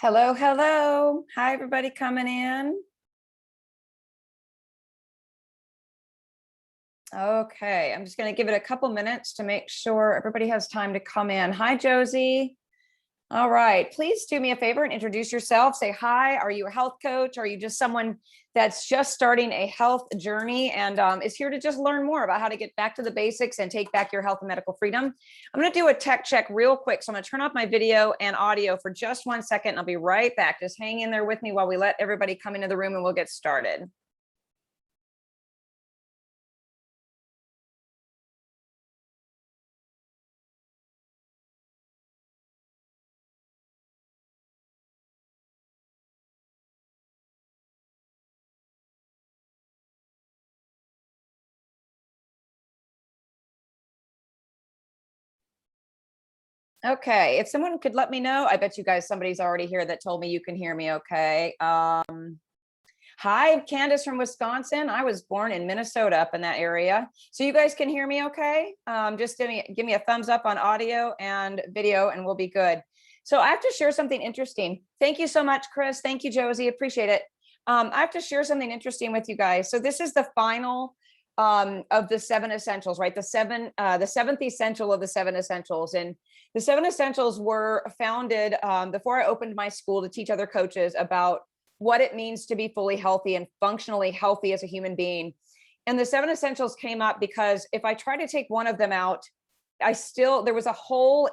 Hello, hello. Hi, everybody coming in. Okay, I'm just going to give it a couple minutes to make sure everybody has time to come in. Hi, Josie. All right, please do me a favor and introduce yourself. Say hi. Are you a health coach? Are you just someone that's just starting a health journey and is here to just learn more about how to get back to the basics and take back your health and medical freedom? I'm going to do a tech check real quick. So I'm going to turn off my video and audio for just 1 second. And I'll be right back. Just hang in there with me while we let everybody come into the room and we'll get started. Okay, if someone could let me know, I bet you guys somebody's already here that told me you can hear me okay. Hi, Candace from Wisconsin. I was born in Minnesota up in that area. So you guys can hear me okay? Just give me a thumbs up on audio and video and we'll be good. So I have to share something interesting. Thank you so much, Chris. Thank you, Josie. Appreciate it. I have to share something interesting with you guys. So this is the final of the 7 essentials, right? The seventh essential of the 7 essentials. And the 7 essentials were founded before I opened my school to teach other coaches about what it means to be fully healthy and functionally healthy as a human being. And the 7 essentials came up because if I try to take one of them out, there was a hole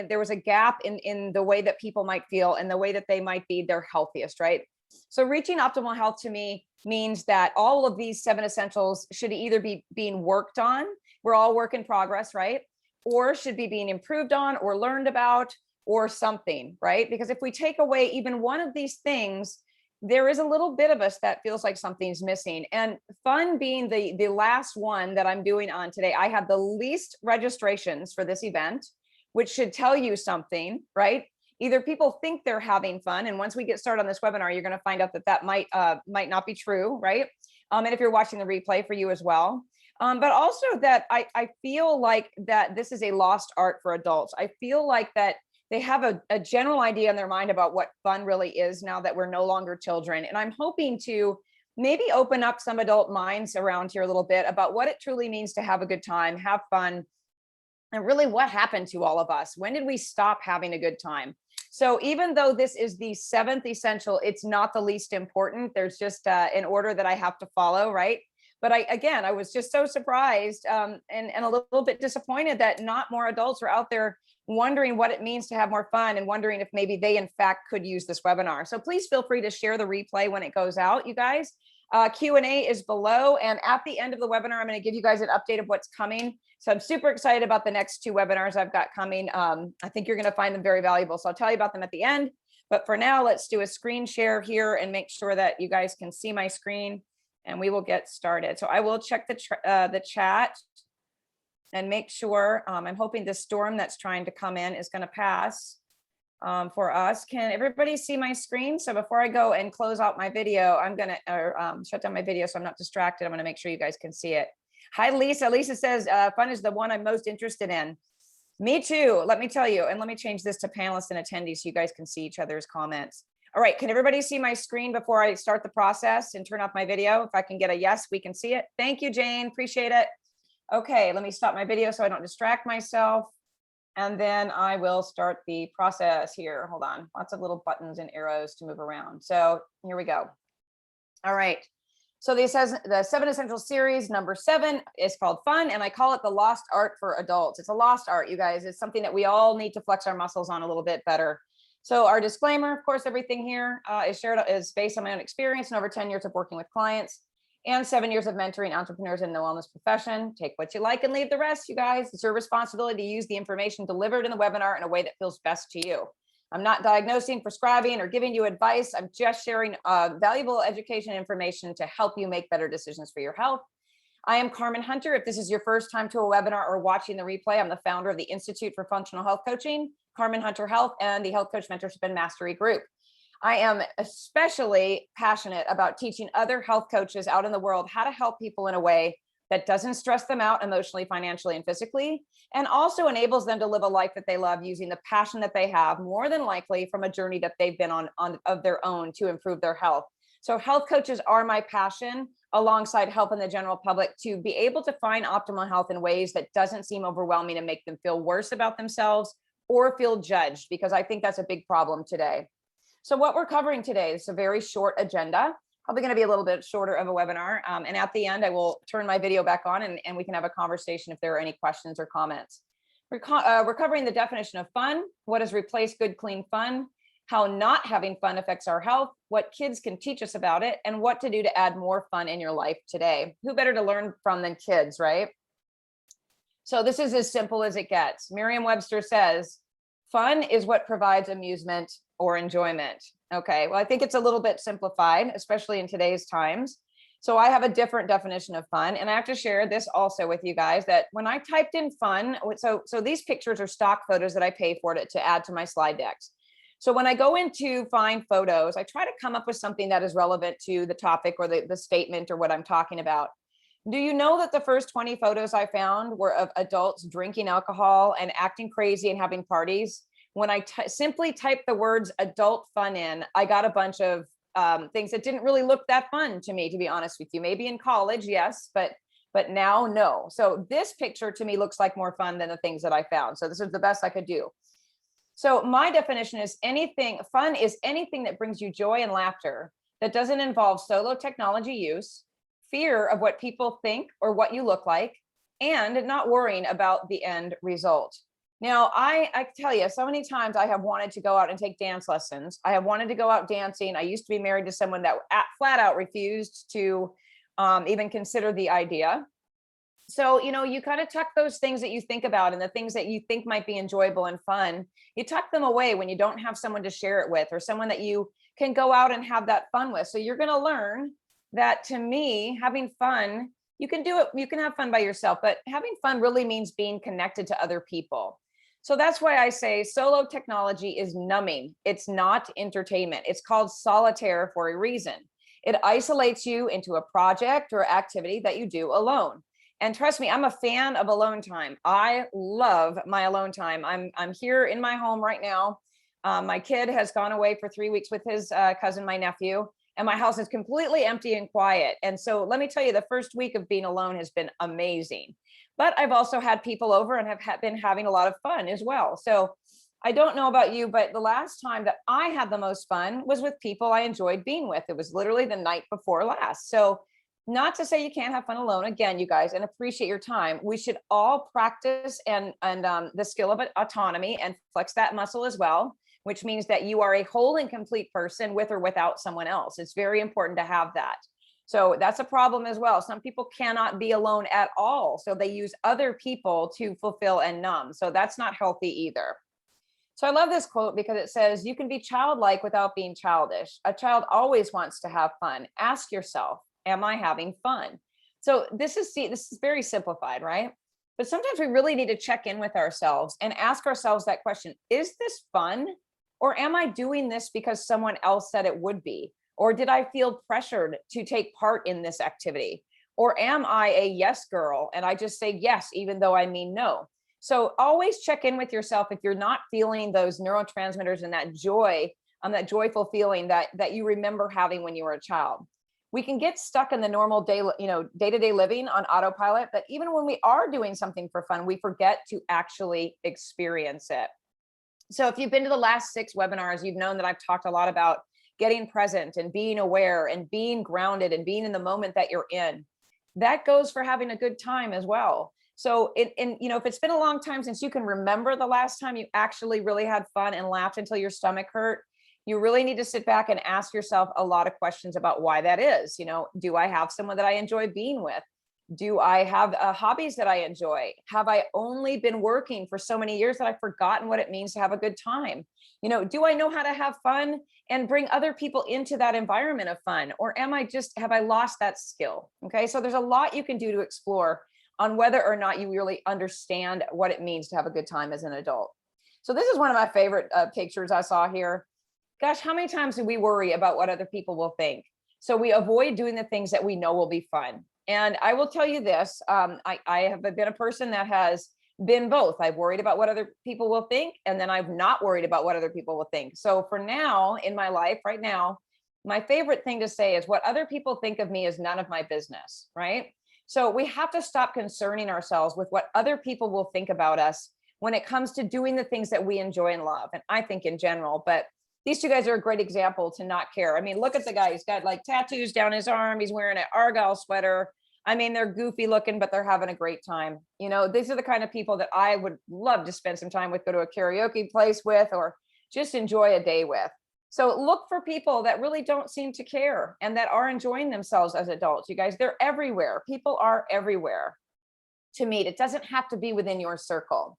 there was a gap in the way that people might feel and the way that they might be their healthiest, right? So reaching optimal health to me means that all of these 7 essentials should either be being worked on. We're all work in progress, right? Or should be being improved on or learned about or something, right? Because if we take away even one of these things, there is a little bit of us that feels like something's missing. And fun being the last one that I'm doing on today, I have the least registrations for this event, which should tell you something, right? Either people think they're having fun, and once we get started on this webinar, you're going to find out that might not be true, right? And if you're watching the replay, for you as well. But also that I feel like that this is a lost art for adults. I feel like that they have a general idea in their mind about what fun really is now that we're no longer children. And I'm hoping to maybe open up some adult minds around here a little bit about what it truly means to have a good time, have fun, and really what happened to all of us. When did we stop having a good time? So even though this is the 7th essential, it's not the least important. There's just an order that I have to follow, right? But I was just so surprised and a little bit disappointed that not more adults are out there wondering what it means to have more fun and wondering if maybe they in fact could use this webinar. So please feel free to share the replay when it goes out, you guys. Q&A is below, and at the end of the webinar, I'm going to give you guys an update of what's coming. So I'm super excited about the next 2 webinars I've got coming. I think you're going to find them very valuable. So I'll tell you about them at the end. But for now, let's do a screen share here and make sure that you guys can see my screen, and we will get started. So I will check the chat and make sure. I'm hoping this storm that's trying to come in is going to pass for us. Can everybody see my screen? So before I go and close out my video, I'm going to shut down my video so I'm not distracted. I'm going to make sure you guys can see it. Hi, Lisa. Lisa says, fun is the one I'm most interested in. Me too. Let me tell you, and let me change this to panelists and attendees so you guys can see each other's comments. All right. Can everybody see my screen before I start the process and turn off my video? If I can get a yes, we can see it. Thank you, Jane. Appreciate it. Okay. Let me stop my video so I don't distract myself. And then I will start the process here. Hold on. Lots of little buttons and arrows to move around. So here we go. All right. So this has the 7 essential series. Number 7 is called fun. And I call it the lost art for adults. It's a lost art, you guys. It's something that we all need to flex our muscles on a little bit better. So our disclaimer, of course, everything here is based on my own experience and over 10 years of working with clients and 7 years of mentoring entrepreneurs in the wellness profession. Take what you like and leave the rest, you guys. It's your responsibility to use the information delivered in the webinar in a way that feels best to you. I'm not diagnosing, prescribing, or giving you advice. I'm just sharing valuable education information to help you make better decisions for your health. I am Carmen Hunter. If this is your first time to a webinar or watching the replay, I'm the founder of the Institute for Functional Health Coaching, Carmen Hunter Health, and the Health Coach Mentorship and Mastery Group. I am especially passionate about teaching other health coaches out in the world how to help people in a way that doesn't stress them out emotionally, financially, and physically, and also enables them to live a life that they love using the passion that they have, more than likely from a journey that they've been on of their own to improve their health. So health coaches are my passion, alongside helping the general public to be able to find optimal health in ways that doesn't seem overwhelming and make them feel worse about themselves or feel judged, because I think that's a big problem today. So what we're covering today is a very short agenda, probably going to be a little bit shorter of a webinar. And at the end, I will turn my video back on and we can have a conversation if there are any questions or comments. We're covering the definition of fun, what has replaced good, clean fun, how not having fun affects our health, what kids can teach us about it, and what to do to add more fun in your life today. Who better to learn from than kids, right? So this is as simple as it gets. Merriam-Webster says, fun is what provides amusement or enjoyment. Okay, well, I think it's a little bit simplified, especially in today's times. So I have a different definition of fun, and I have to share this also with you guys, that when I typed in fun, so these pictures are stock photos that I pay for to add to my slide decks. So when I go into find photos, I try to come up with something that is relevant to the topic or the statement or what I'm talking about. Do you know that the first 20 photos I found were of adults drinking alcohol and acting crazy and having parties? When I simply typed the words adult fun in, I got a bunch of things that didn't really look that fun to me, to be honest with you. Maybe in college, yes, but now, no. So this picture to me looks like more fun than the things that I found. So this is the best I could do. So my definition is fun is anything that brings you joy and laughter, that doesn't involve solo technology use, fear of what people think or what you look like, and not worrying about the end result. Now, I tell you, so many times I have wanted to go out and take dance lessons. I have wanted to go out dancing. I used to be married to someone that flat out refused to even consider the idea. So, you kind of tuck those things that you think about and the things that you think might be enjoyable and fun, you tuck them away when you don't have someone to share it with or someone that you can go out and have that fun with. So you're going to learn that, to me, having fun, you can do it, you can have fun by yourself, but having fun really means being connected to other people. So that's why I say solo technology is numbing. It's not entertainment. It's called solitaire for a reason. It isolates you into a project or activity that you do alone. And trust me, I'm a fan of alone time. I love my alone time. I'm here in my home right now. My kid has gone away for 3 weeks with his cousin, my nephew, and my house is completely empty and quiet. And so let me tell you, the first week of being alone has been amazing. But I've also had people over and have been having a lot of fun as well. So I don't know about you, but the last time that I had the most fun was with people I enjoyed being with. It was literally the night before last. So not to say you can't have fun alone, again, you guys, and appreciate your time. We should all practice and the skill of autonomy and flex that muscle as well, which means that you are a whole and complete person with or without someone else. It's very important to have that. So that's a problem as well. Some people cannot be alone at all. So they use other people to fulfill and numb. So that's not healthy either. So I love this quote because it says, you can be childlike without being childish. A child always wants to have fun. Ask yourself, am I having fun? So this is very simplified, right? But sometimes we really need to check in with ourselves and ask ourselves that question, is this fun? Or am I doing this because someone else said it would be? Or did I feel pressured to take part in this activity? Or am I a yes girl and I just say yes, even though I mean no? So always check in with yourself if you're not feeling those neurotransmitters and that joy, that joyful feeling that you remember having when you were a child. We can get stuck in the normal day-to-day living on autopilot, but even when we are doing something for fun, we forget to actually experience it. So if you've been to the last 6 webinars, you've known that I've talked a lot about getting present and being aware and being grounded and being in the moment that you're in. That goes for having a good time as well. So if it's been a long time since you can remember the last time you actually really had fun and laughed until your stomach hurt, you really need to sit back and ask yourself a lot of questions about why that is. Do I have someone that I enjoy being with? Do I have hobbies that I enjoy? Have I only been working for so many years that I've forgotten what it means to have a good time? Do I know how to have fun and bring other people into that environment of fun? Or have I lost that skill? Okay, so there's a lot you can do to explore on whether or not you really understand what it means to have a good time as an adult. So this is one of my favorite pictures I saw here. Gosh, how many times do we worry about what other people will think? So we avoid doing the things that we know will be fun. And I will tell you this, I have been a person that has been both. I've worried about what other people will think, and then I've not worried about what other people will think. So for now in my life right now, my favorite thing to say is what other people think of me is none of my business, right? So we have to stop concerning ourselves with what other people will think about us when it comes to doing the things that we enjoy and love. And I think in general, but these two guys are a great example to not care. I mean, look at the guy. He's got like tattoos down his arm. He's wearing an Argyle sweater. I mean, they're goofy looking, but they're having a great time. You know, these are the kind of people that I would love to spend some time with, go to a karaoke place with, or just enjoy a day with. So look for people that really don't seem to care and that are enjoying themselves as adults. You guys, they're everywhere. People are everywhere to meet. It doesn't have to be within your circle.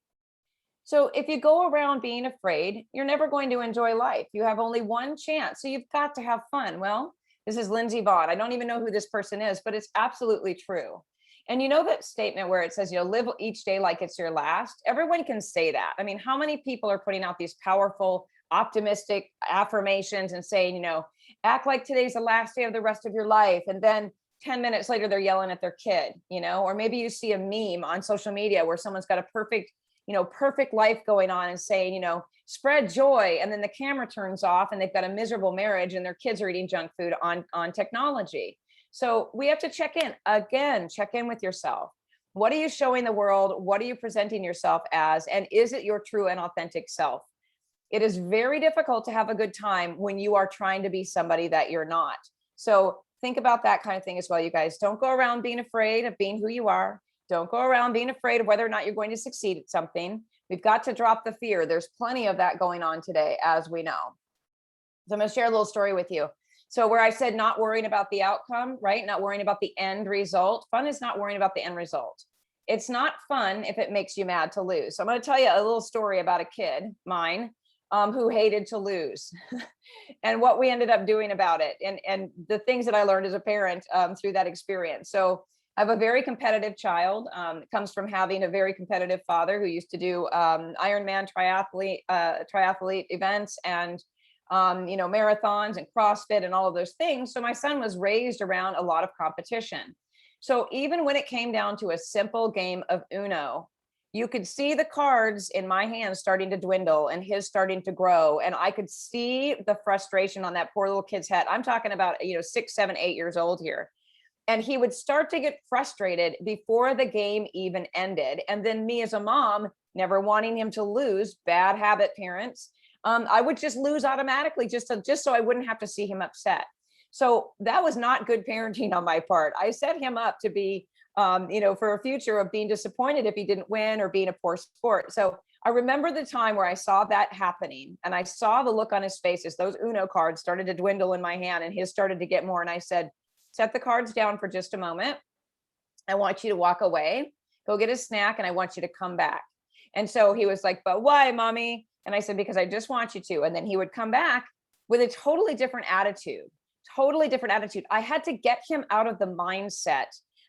So if you go around being afraid, you're never going to enjoy life. You have only one chance. So you've got to have fun. Well, this is Lindsay Vaughn. I don't even know who this person is, but it's absolutely true. And you know that statement where it says, you know, live each day like it's your last? Everyone can say that. I mean, how many people are putting out these powerful, optimistic affirmations and saying, you know, act like today's the last day of the rest of your life. And then 10 minutes later, they're yelling at their kid, you know, or maybe you see a meme on social media where someone's got a perfect, you know, perfect life going on and saying, you know, spread joy. And then the camera turns off and they've got a miserable marriage and their kids are eating junk food on technology. So we have to check in with yourself. What are you showing the world? What are you presenting yourself as? And is it your true and authentic self? It is very difficult to have a good time when you are trying to be somebody that you're not. So think about that kind of thing as well, you guys. Don't go around being afraid of being who you are. Don't go around being afraid of whether or not you're going to succeed at something. We've got to drop the fear. There's plenty of that going on today, as we know. So I'm going to share a little story with you. So where I said not worrying about the outcome, right? Not worrying about the end result. Fun is not worrying about the end result. It's not fun if it makes you mad to lose. So I'm going to tell you a little story about a kid, mine, who hated to lose and what we ended up doing about it. And the things that I learned as a parent through that experience. So I have a very competitive child. It comes from having a very competitive father who used to do Ironman triathlete events and you know, marathons and CrossFit and all of those things. So my son was raised around a lot of competition. So even when it came down to a simple game of Uno, you could see the cards in my hands starting to dwindle and his starting to grow. And I could see the frustration on that poor little kid's head. I'm talking about, you know, 6, 7, 8 years old here. And he would start to get frustrated before the game even ended. And then me as a mom, never wanting him to lose, bad habit parents, I would just lose automatically just so I wouldn't have to see him upset. So that was not good parenting on my part. I set him up to be, you know, for a future of being disappointed if he didn't win or being a poor sport. So I remember the time where I saw that happening and I saw the look on his face as those Uno cards started to dwindle in my hand and his started to get more. And I said, set the cards down for just a moment. I want you to walk away, go get a snack, and I want you to come back. And so he was like, but why, mommy? And I said, because I just want you to. And then he would come back with a totally different attitude. I had to get him out of the mindset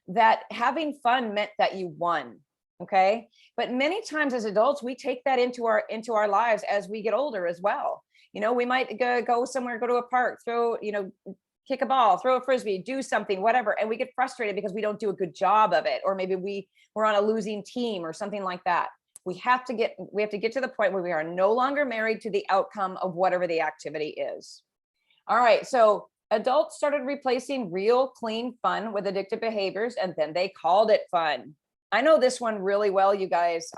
that having fun meant that you won. Okay. But many times as adults, we take that into our lives as we get older as well. You know, we might go somewhere, go to a park, throw, you know, kick a ball, throw a Frisbee, do something, whatever. And we get frustrated because we don't do a good job of it. Or maybe we're on a losing team or something like that. We have to get to the point where we are no longer married to the outcome of whatever the activity is. All right. So adults started replacing real, clean fun with addictive behaviors, and then they called it fun. I know this one really well, you guys.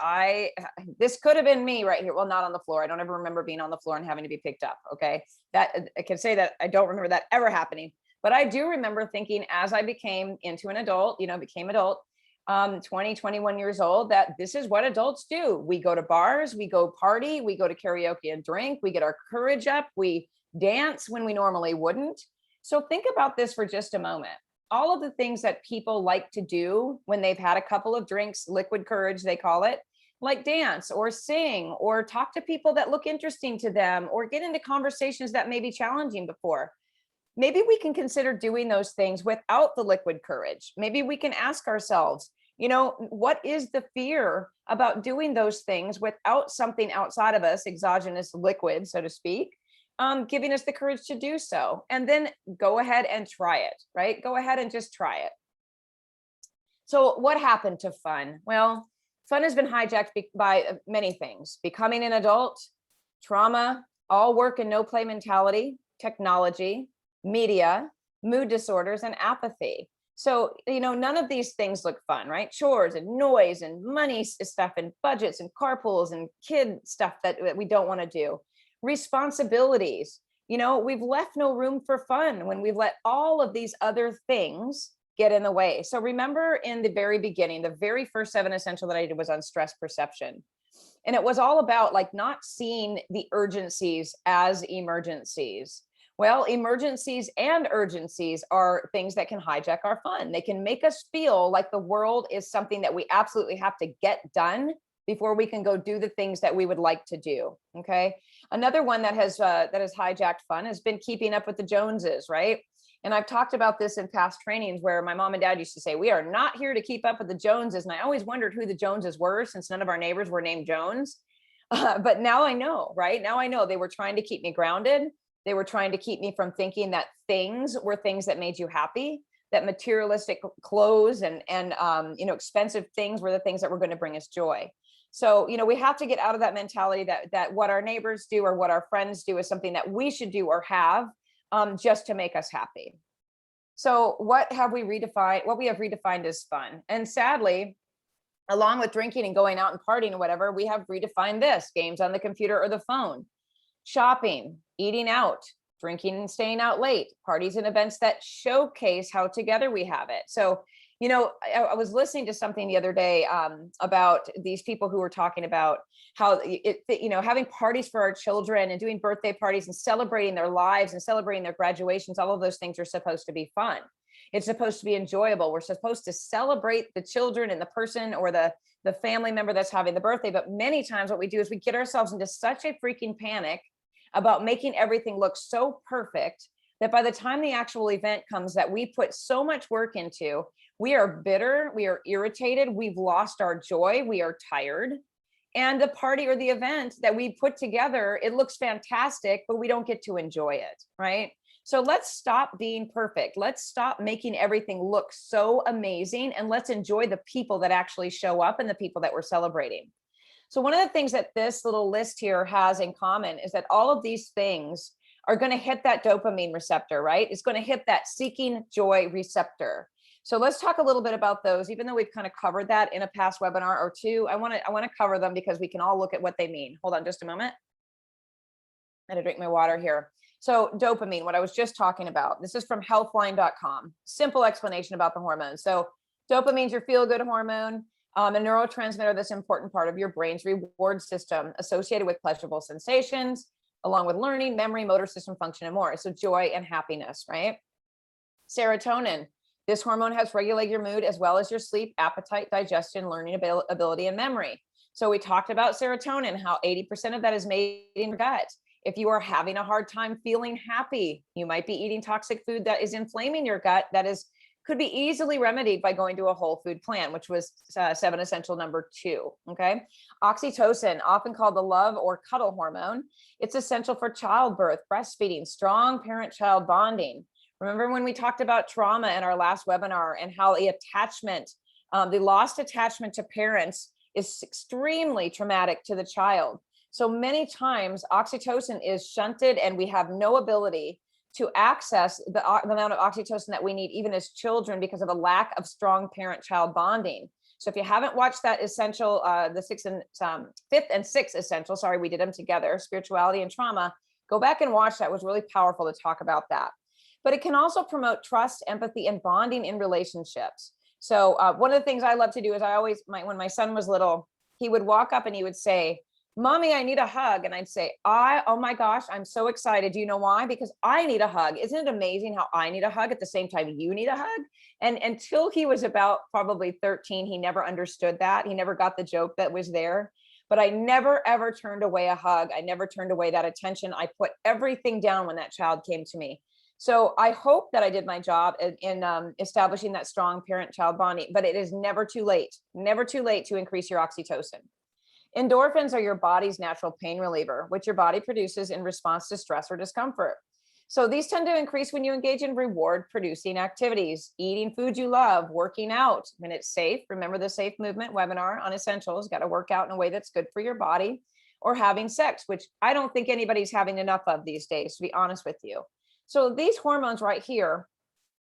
This could have been me right here. Well, not on the floor. I don't ever remember being on the floor and having to be picked up. Okay. That I can say that I don't remember that ever happening, but I do remember thinking as I became into an adult, you know, became adult, 20, 21 years old, that this is what adults do. We go to bars, we go party, we go to karaoke and drink, we get our courage up, we dance when we normally wouldn't. So think about this for just a moment. All of the things that people like to do when they've had a couple of drinks, liquid courage, they call it, like dance or sing or talk to people that look interesting to them or get into conversations that may be challenging before. Maybe we can consider doing those things without the liquid courage. Maybe we can ask ourselves, you know, what is the fear about doing those things without something outside of us, exogenous liquid, so to speak, giving us the courage to do so. And then go ahead and try it, right? Go ahead and just try it. So what happened to fun? Well, fun has been hijacked by many things: becoming an adult, trauma, all work and no play mentality, technology, media, mood disorders, and apathy. So, none of these things look fun, right? Chores and noise and money stuff and budgets and carpools and kid stuff that we don't want to do. Responsibilities. We've left no room for fun when we've let all of these other things get in the way. So remember, in the very beginning, the very first 7 essential that I did was on stress perception. And it was all about like not seeing the urgencies as emergencies. Well, emergencies and urgencies are things that can hijack our fun. They can make us feel like the world is something that we absolutely have to get done before we can go do the things that we would like to do. Okay. Another one that has hijacked fun has been keeping up with the Joneses, right? And I've talked about this in past trainings where my mom and dad used to say, we are not here to keep up with the Joneses. And I always wondered who the Joneses were, since none of our neighbors were named Jones. But now I know, right? Now I know they were trying to keep me grounded. They were trying to keep me from thinking that things were things that made you happy, that materialistic clothes and expensive things were the things that were going to bring us joy. So, we have to get out of that mentality that what our neighbors do or what our friends do is something that we should do or have just to make us happy. So what we have redefined as fun. And sadly, along with drinking and going out and partying and whatever, we have redefined this: games on the computer or the phone, shopping, eating out, drinking and staying out late, parties and events that showcase how together we have it. So, I was listening to something the other day about these people who were talking about how having parties for our children and doing birthday parties and celebrating their lives and celebrating their graduations. All of those things are supposed to be fun. It's supposed to be enjoyable. We're supposed to celebrate the children and the person or the family member that's having the birthday. But many times what we do is we get ourselves into such a freaking panic about making everything look so perfect that by the time the actual event comes that we put so much work into, we are bitter, we are irritated, we've lost our joy, we are tired. And the party or the event that we put together, it looks fantastic, but we don't get to enjoy it, right? So let's stop being perfect. Let's stop making everything look so amazing, and let's enjoy the people that actually show up and the people that we're celebrating. So one of the things that this little list here has in common is that all of these things are going to hit that dopamine receptor, right? It's going to hit that seeking joy receptor. So let's talk a little bit about those. Even though we've kind of covered that in a past webinar or two, I want to cover them because we can all look at what they mean. Hold on just a moment. I'm going to drink my water here. So dopamine, what I was just talking about, this is from healthline.com. Simple explanation about the hormone. So dopamine is your feel-good hormone, a neurotransmitter that's an important part of your brain's reward system associated with pleasurable sensations, along with learning, memory, motor system function, and more. So joy and happiness, right? Serotonin. This hormone helps regulate your mood as well as your sleep, appetite, digestion, learning ability, and memory. So we talked about serotonin, how 80% of that is made in your gut. If you are having a hard time feeling happy, you might be eating toxic food that is inflaming your gut. Could be easily remedied by going to a whole food plan, which was 7 essential number 2. Okay. Oxytocin, often called the love or cuddle hormone. It's essential for childbirth, breastfeeding, strong parent-child bonding. Remember when we talked about trauma in our last webinar and how the lost attachment to parents is extremely traumatic to the child. So many times oxytocin is shunted and we have no ability to access the amount of oxytocin that we need even as children because of a lack of strong parent-child bonding. So if you haven't watched that essential, the 5th and 6th essential, sorry, we did them together, spirituality and trauma, go back and watch that. It was really powerful to talk about that. But it can also promote trust, empathy, and bonding in relationships. So one of the things I love to do is when my son was little, he would walk up and he would say, "Mommy, I need a hug." And I'd say, "Oh my gosh, I'm so excited. Do you know why? Because I need a hug. Isn't it amazing how I need a hug at the same time you need a hug?" And until he was about probably 13, he never understood that. He never got the joke that was there. But I never, ever turned away a hug. I never turned away that attention. I put everything down when that child came to me. So I hope that I did my job in establishing that strong parent-child bonding, but it is never too late to increase your oxytocin. Endorphins are your body's natural pain reliever, which your body produces in response to stress or discomfort. So these tend to increase when you engage in reward producing activities, eating food you love, working out when it's safe. Remember the safe movement webinar on essentials, got to work out in a way that's good for your body, or having sex, which I don't think anybody's having enough of these days, to be honest with you. So these hormones right here,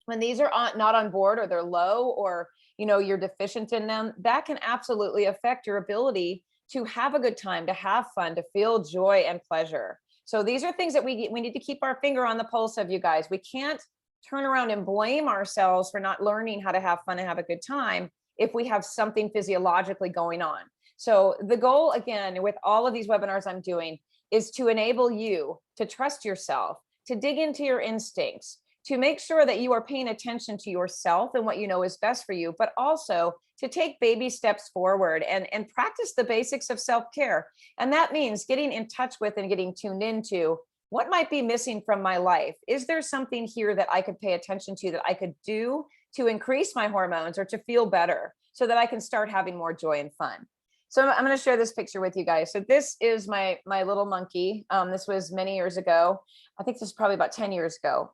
when these are not on board, or they're low, or you're deficient in them, that can absolutely affect your ability to have a good time, to have fun, to feel joy and pleasure. So these are things that we need to keep our finger on the pulse of, you guys. We can't turn around and blame ourselves for not learning how to have fun and have a good time if we have something physiologically going on. So the goal, again, with all of these webinars I'm doing, is to enable you to trust yourself, to dig into your instincts, to make sure that you are paying attention to yourself and what you know is best for you, but also to take baby steps forward and practice the basics of self-care. And that means getting in touch with and getting tuned into what might be missing from my life. Is there something here that I could pay attention to, that I could do to increase my hormones or to feel better, so that I can start having more joy and fun? So I'm going to share this picture with you guys. So this is my little monkey. This was many years ago. I think this is probably about 10 years ago.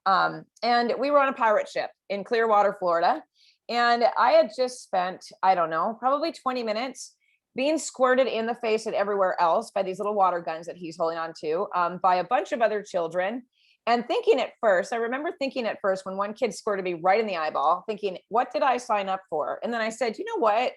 And we were on a pirate ship in Clearwater, Florida. And I had just spent, I don't know, probably 20 minutes being squirted in the face and everywhere else by these little water guns that he's holding on to, by a bunch of other children. And thinking at first, I remember thinking at first, when one kid squirted me right in the eyeball, thinking, what did I sign up for? And then I said, you know what?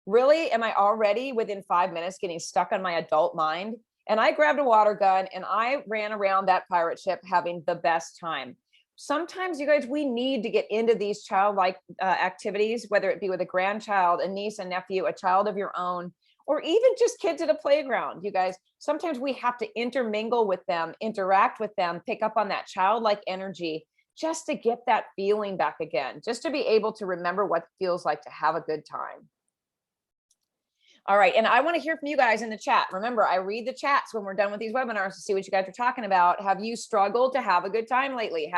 Really, am I already within 5 minutes getting stuck on my adult mind? And I grabbed a water gun and I ran around that pirate ship having the best time. Sometimes, you guys, we need to get into these childlike activities, whether it be with a grandchild, a niece, a nephew, a child of your own, or even just kids at a playground. You guys, sometimes we have to intermingle with them, interact with them, pick up on that childlike energy, just to get that feeling back again, just to be able to remember what it feels like to have a good time. All right. And I want to hear from you guys in the chat. Remember, I read the chats when we're done with these webinars to see what you guys are talking about. Have you struggled to have a good time lately?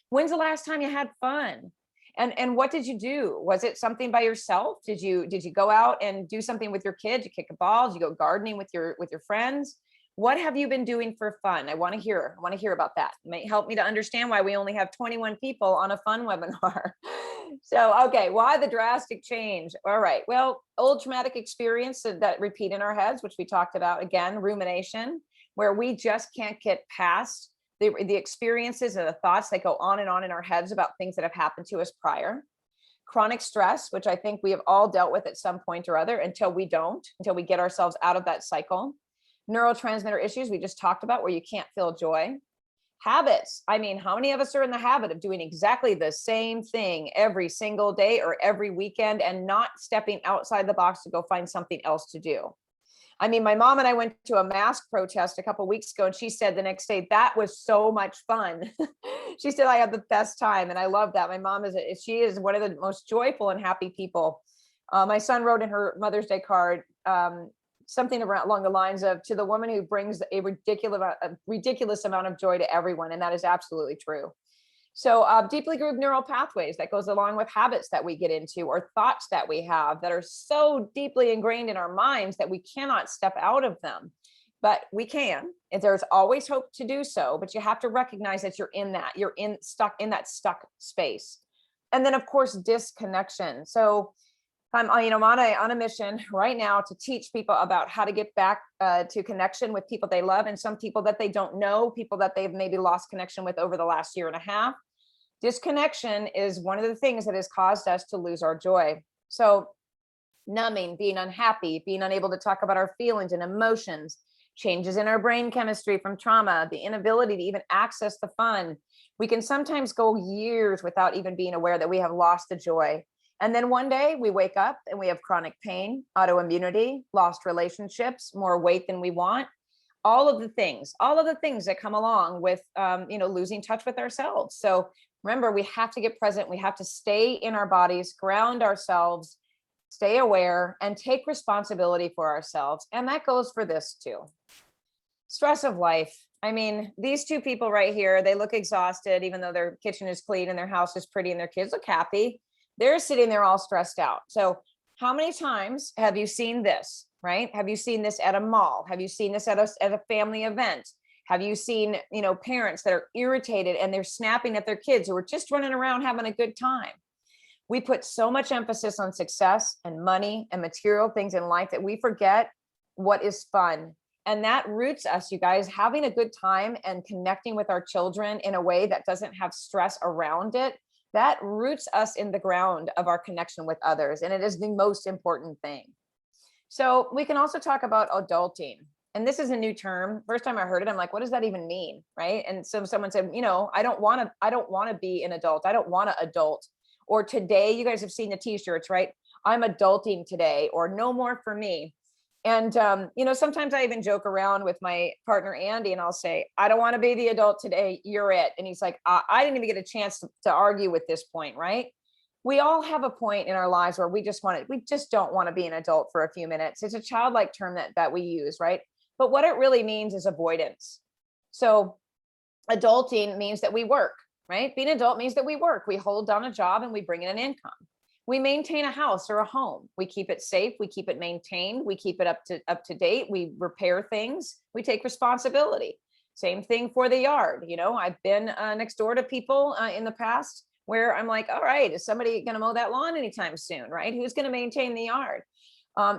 When's the last time you had fun? And what did you do? Was it something by yourself? Did you go out and do something with your kids? You kick a ball? Did you go gardening with your friends? What have you been doing for fun? I want to hear about that. It may help me to understand why we only have 21 people on a fun webinar. So, okay, why the drastic change? All right, well, old traumatic experience that repeat in our heads, which we talked about, again, rumination, where we just can't get past the experiences and the thoughts that go on in our heads about things that have happened to us prior. Chronic stress, which I think we have all dealt with at some point or other, until we get ourselves out of that cycle. Neurotransmitter issues we just talked about, where you can't feel joy. Habits. I mean, how many of us are in the habit of doing exactly the same thing every single day or every weekend and not stepping outside the box to go find something else to do? I mean, my mom and I went to a mask protest a couple of weeks ago, and she said the next day, that was so much fun. She said, I had the best time. And I love that. My mom she is one of the most joyful and happy people. My son wrote in her Mother's Day card, something along the lines of, to the woman who brings a ridiculous amount of joy to everyone. And that is absolutely true. So deeply grooved neural pathways, that goes along with habits that we get into, or thoughts that we have that are so deeply ingrained in our minds that we cannot step out of them. But we can, and there's always hope to do so, but you have to recognize that you're stuck in that space. And then, of course, disconnection. So I'm on a mission right now to teach people about how to get back to connection with people they love, and some people that they don't know, people that they've maybe lost connection with over the last year and a half. Disconnection is one of the things that has caused us to lose our joy. So numbing, being unhappy, being unable to talk about our feelings and emotions, changes in our brain chemistry from trauma, the inability to even access the fun. We can sometimes go years without even being aware that we have lost the joy. And then one day we wake up and we have chronic pain, autoimmunity, lost relationships, more weight than we want. All of the things that come along with, losing touch with ourselves. So remember, we have to get present. We have to stay in our bodies, ground ourselves, stay aware, and take responsibility for ourselves. And that goes for this too. Stress of life. I mean, these two people right here, they look exhausted, even though their kitchen is clean and their house is pretty and their kids look happy. They're sitting there all stressed out. So how many times have you seen this, right? Have you seen this at a mall? Have you seen this at a family event? Have you seen, parents that are irritated and they're snapping at their kids who are just running around having a good time? We put so much emphasis on success and money and material things in life that we forget what is fun. And that roots us, you guys, having a good time and connecting with our children in a way that doesn't have stress around it. That roots us in the ground of our connection with others. And it is the most important thing. So we can also talk about adulting. And this is a new term. First time I heard it, I'm like, what does that even mean? Right. And so someone said, I don't want to be an adult. I don't want to adult. Or today, you guys have seen the t-shirts, right? I'm adulting today, or no more for me. And, sometimes I even joke around with my partner, Andy, and I'll say, I don't want to be the adult today. You're it. And he's like, I didn't even get a chance to argue with this point, right? We all have a point in our lives where we just don't want to be an adult for a few minutes. It's a childlike term that we use, right? But what it really means is avoidance. So adulting means that we work, right? Being an adult means that we work. We hold down a job and we bring in an income. We maintain a house or a home. We keep it safe. We keep it maintained. We keep it up to date. We repair things. We take responsibility. Same thing for the yard. I've been next door to people in the past where I'm like, all right, is somebody going to mow that lawn anytime soon, right? Who's going to maintain the yard?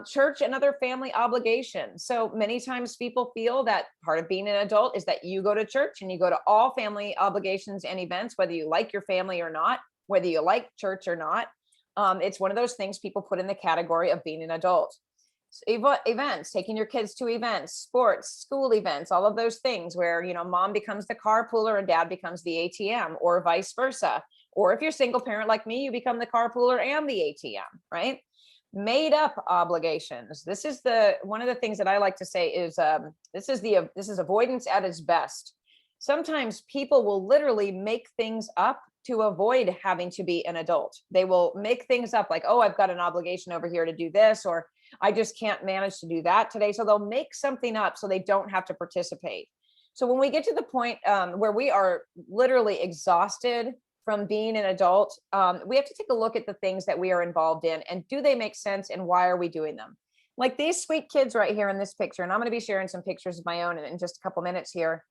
Church and other family obligations. So many times people feel that part of being an adult is that you go to church and you go to all family obligations and events, whether you like your family or not, whether you like church or not. It's one of those things people put in the category of being an adult. Events, taking your kids to events, sports, school events, all of those things where, mom becomes the carpooler and dad becomes the ATM, or vice versa. Or if you're a single parent like me, you become the carpooler and the ATM, right? Made up obligations. This is one of the things that I like to say is this is avoidance at its best. Sometimes people will literally make things up to avoid having to be an adult. They will make things up like, oh, I've got an obligation over here to do this, or I just can't manage to do that today. So they'll make something up so they don't have to participate. So when we get to the point where we are literally exhausted from being an adult, we have to take a look at the things that we are involved in and do they make sense and why are we doing them? Like these sweet kids right here in this picture, and I'm going to be sharing some pictures of my own in just a couple minutes here.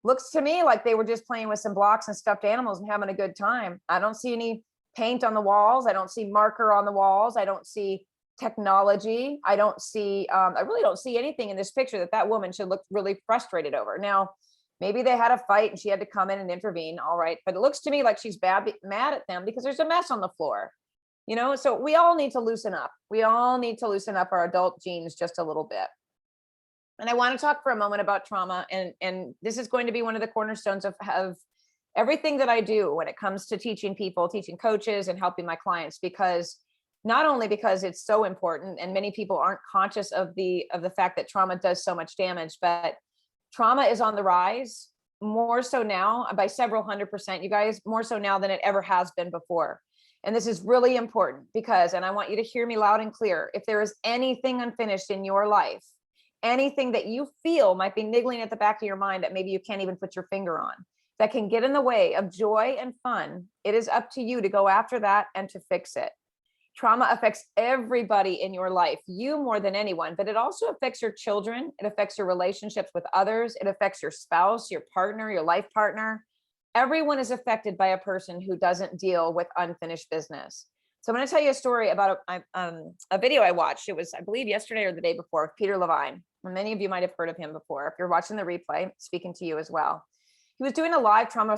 Looks to me like they were just playing with some blocks and stuffed animals and having a good time. I don't see any paint on the walls. I don't see marker on the walls. I don't see technology. I really don't see anything in this picture that woman should look really frustrated over. Now, maybe they had a fight and she had to come in and intervene. All right. But it looks to me like she's mad at them because there's a mess on the floor. So we all need to loosen up. We all need to loosen up our adult genes just a little bit. And I want to talk for a moment about trauma. And this is going to be one of the cornerstones of everything that I do when it comes to teaching people, teaching coaches and helping my clients, not only because it's so important and many people aren't conscious of the fact that trauma does so much damage, but trauma is on the rise more so now by several 100%, you guys, more so now than it ever has been before. And this is really important because, and I want you to hear me loud and clear, if there is anything unfinished in your life, anything that you feel might be niggling at the back of your mind that maybe you can't even put your finger on, that can get in the way of joy and fun, it is up to you to go after that and to fix it. Trauma affects everybody in your life, you more than anyone, but it also affects your children. It affects your relationships with others. It affects your spouse, your partner, your life partner. Everyone is affected by a person who doesn't deal with unfinished business. So I'm going to tell you a story about a video I watched. It was, I believe, yesterday or the day before, of Peter Levine. And many of you might have heard of him before. If you're watching the replay, speaking to you as well. He was doing a live trauma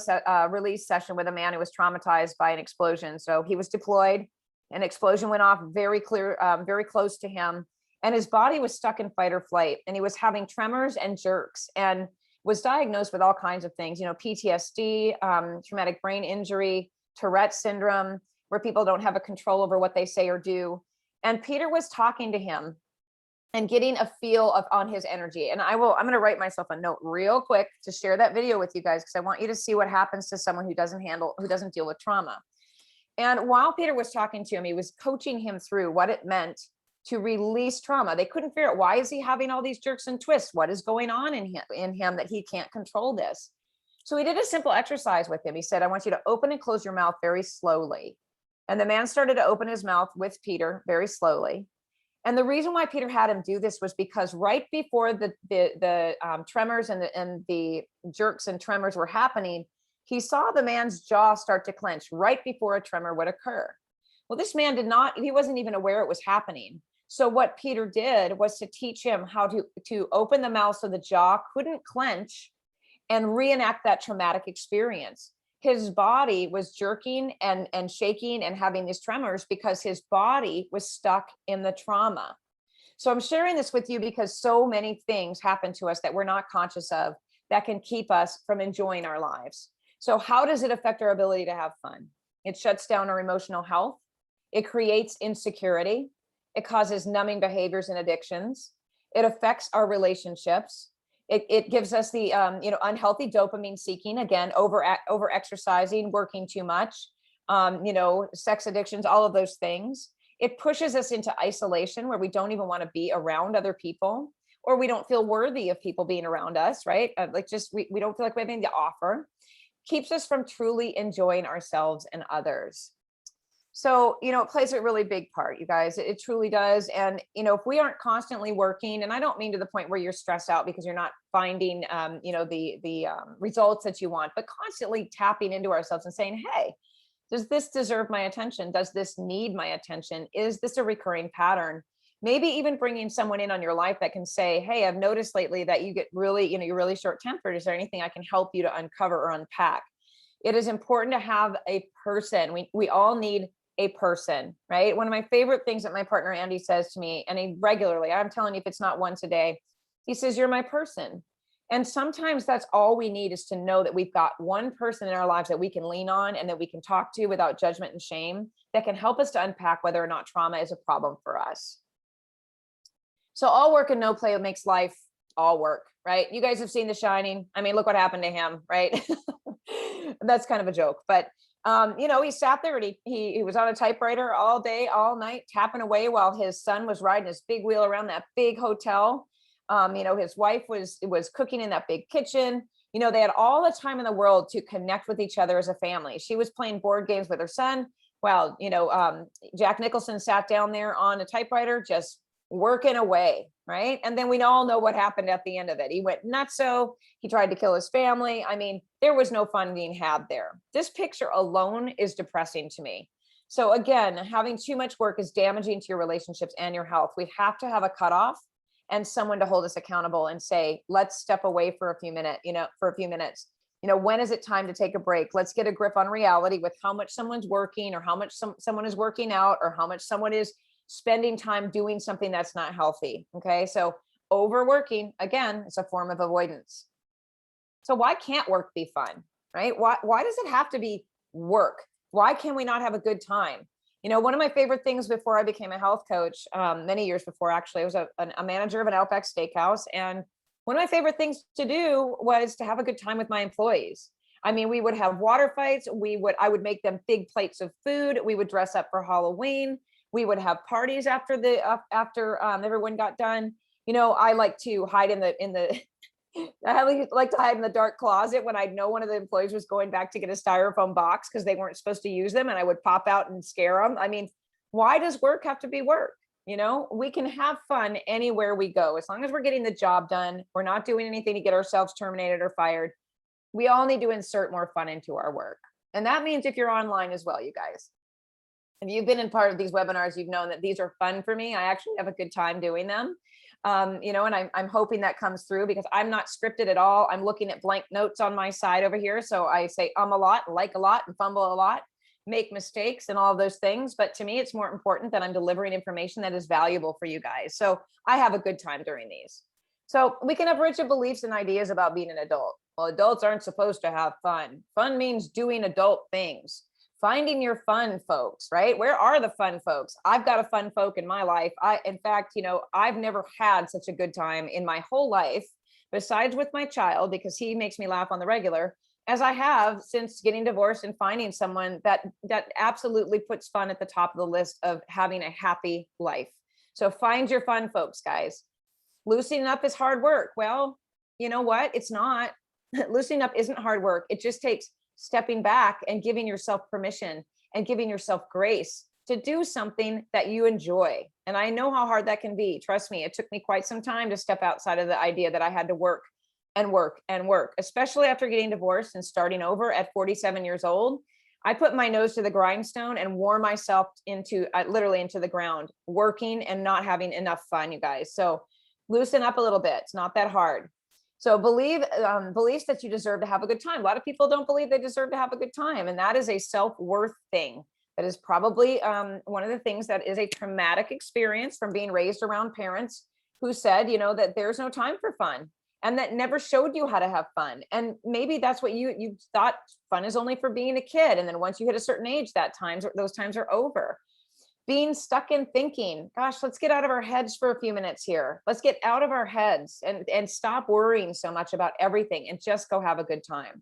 release session with a man who was traumatized by an explosion. So he was deployed. An explosion went off very close to him. And his body was stuck in fight or flight. And he was having tremors and jerks and was diagnosed with all kinds of things, PTSD, traumatic brain injury, Tourette syndrome, where people don't have a control over what they say or do. And Peter was talking to him and getting a feel on his energy. And I'm going to write myself a note real quick to share that video with you guys, because I want you to see what happens to someone who doesn't deal with trauma. And while Peter was talking to him, he was coaching him through what it meant to release trauma. They couldn't figure out, why is he having all these jerks and twists? What is going on in him that he can't control this? So he did a simple exercise with him. He said, I want you to open and close your mouth very slowly. And the man started to open his mouth with Peter very slowly. And the reason why Peter had him do this was because right before the tremors and the jerks and tremors were happening, he saw the man's jaw start to clench right before a tremor would occur. Well, this man he wasn't even aware it was happening. So what Peter did was to teach him how to open the mouth so the jaw couldn't clench and reenact that traumatic experience. His body was jerking and shaking and having these tremors because his body was stuck in the trauma. So I'm sharing this with you because so many things happen to us that we're not conscious of that can keep us from enjoying our lives. So how does it affect our ability to have fun? It shuts down our emotional health. It creates insecurity. It causes numbing behaviors and addictions. It affects our relationships. It gives us the unhealthy dopamine seeking, again, over exercising, working too much, sex addictions, all of those things. It pushes us into isolation where we don't even want to be around other people, or we don't feel worthy of people being around us, right? We don't feel like we have anything to offer. Keeps us from truly enjoying ourselves and others. So, it plays a really big part, you guys. It truly does. And, if we aren't constantly working, and I don't mean to the point where you're stressed out because you're not finding, the results that you want, but constantly tapping into ourselves and saying, hey, does this deserve my attention? Does this need my attention? Is this a recurring pattern? Maybe even bringing someone in on your life that can say, hey, I've noticed lately that you get really, you're really short tempered. Is there anything I can help you to uncover or unpack? It is important to have a person. We all need a person, right? One of my favorite things that my partner Andy says to me, and he regularly, I'm telling you, if it's not once a day, he says, you're my person. And sometimes that's all we need, is to know that we've got one person in our lives that we can lean on and that we can talk to without judgment and shame, that can help us to unpack whether or not trauma is a problem for us. So all work and no play makes life all work, right? You guys have seen The Shining. I mean, look what happened to him, right? That's kind of a joke, but he sat there and he was on a typewriter all day, all night, tapping away while his son was riding his big wheel around that big hotel. His wife was cooking in that big kitchen. They had all the time in the world to connect with each other as a family. She was playing board games with her son. Well, Jack Nicholson sat down there on a typewriter, just working away, right? And then we all know what happened at the end of it. He went nutso. He tried to kill his family. I mean, there was no fun being had there. This picture alone is depressing to me. So again, having too much work is damaging to your relationships and your health. We have to have a cutoff and someone to hold us accountable and say, let's step away for a few minutes, when is it time to take a break? Let's get a grip on reality with how much someone's working, or how much someone is working out, or how much someone is spending time doing something that's not healthy. Okay. So overworking, again, is a form of avoidance. So why can't work be fun, right? Why does it have to be work? Why can we not have a good time? One of my favorite things before I became a health coach, many years before, actually, I was a manager of an Outback Steakhouse. And one of my favorite things to do was to have a good time with my employees. I mean, we would have water fights. I would make them big plates of food. We would dress up for Halloween. We would have parties after everyone got done. I like to hide I like to hide in the dark closet when I'd know one of the employees was going back to get a styrofoam box because they weren't supposed to use them, and I would pop out and scare them. I mean, why does work have to be work? We can have fun anywhere we go. As long as we're getting the job done, we're not doing anything to get ourselves terminated or fired. We all need to insert more fun into our work. And that means if you're online as well, you guys. If you've been in part of these webinars, you've known that these are fun for me. I actually have a good time doing them. And I'm hoping that comes through, because I'm not scripted at all. I'm looking at blank notes on my side over here. So I say a lot, like a lot, and fumble a lot, make mistakes and all of those things. But to me, it's more important that I'm delivering information that is valuable for you guys. So I have a good time during these. So we can have rigid beliefs and ideas about being an adult. Well, adults aren't supposed to have fun. Fun means doing adult things. Finding your fun folks, right? Where are the fun folks? I've got a fun folk in my life. In fact, I've never had such a good time in my whole life, besides with my child, because he makes me laugh on the regular, as I have since getting divorced and finding someone that absolutely puts fun at the top of the list of having a happy life. So find your fun folks, guys. Loosening up is hard work. Well, you know what? It's not. Loosening up isn't hard work. It just takes stepping back and giving yourself permission and giving yourself grace to do something that you enjoy. And I know how hard that can be. Trust me, it took me quite some time to step outside of the idea that I had to work and work and work, especially after getting divorced and starting over at 47 years old. I put my nose to the grindstone and wore myself into literally into the ground, working and not having enough fun, you guys. So loosen up a little bit. It's not that hard. So beliefs that you deserve to have a good time. A lot of people don't believe they deserve to have a good time. And that is a self-worth thing. That is probably one of the things that is a traumatic experience from being raised around parents who said, that there's no time for fun, and that never showed you how to have fun. And maybe that's what you thought fun is only for being a kid. And then once you hit a certain age, those times are over. Being stuck in thinking, gosh, let's get out of our heads for a few minutes here. Let's get out of our heads and stop worrying so much about everything and just go have a good time.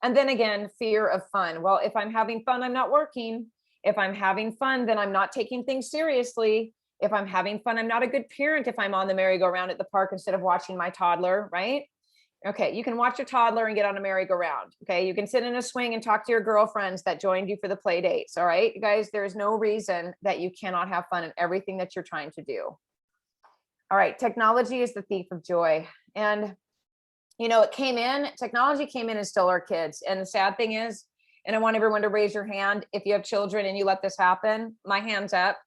And then again, fear of fun. Well, if I'm having fun, I'm not working. If I'm having fun, then I'm not taking things seriously. If I'm having fun, I'm not a good parent if I'm on the merry-go-round at the park instead of watching my toddler, right? Okay, you can watch your toddler and get on a merry-go-round. Okay, you can sit in a swing and talk to your girlfriends that joined you for the play dates. All right, you guys, there's no reason that you cannot have fun in everything that you're trying to do. All right, technology is the thief of joy. And, technology came in and stole our kids. And the sad thing is, and I want everyone to raise your hand if you have children and you let this happen. My hand's up.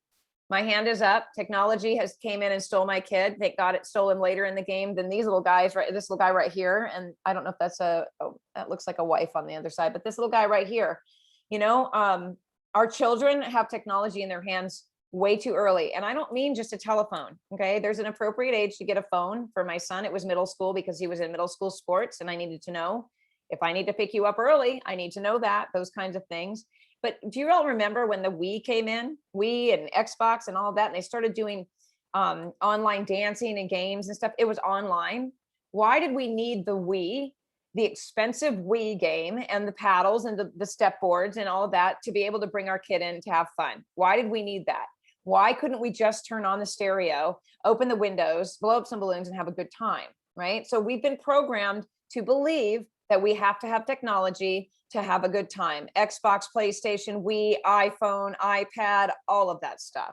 My hand is up. Technology has came in and stole my kid. Thank God it stole him later in the game than these little guys, right? This little guy right here. And I don't know if that's that looks like a wife on the other side, but this little guy right here, our children have technology in their hands way too early. And I don't mean just a telephone. Okay. There's an appropriate age to get a phone. For my son, it was middle school because he was in middle school sports. And I needed to know, if I need to pick you up early, I need to know those kinds of things. But do you all remember when the Wii came in, Wii and Xbox and all of that, and they started doing online dancing and games and stuff? It was online. Why did we need the Wii, the expensive Wii game and the paddles and the step boards and all of that to be able to bring our kid in to have fun? Why did we need that? Why couldn't we just turn on the stereo, open the windows, blow up some balloons and have a good time, right? So we've been programmed to believe that we have to have technology to have a good time. Xbox, PlayStation, Wii, iPhone, iPad, all of that stuff.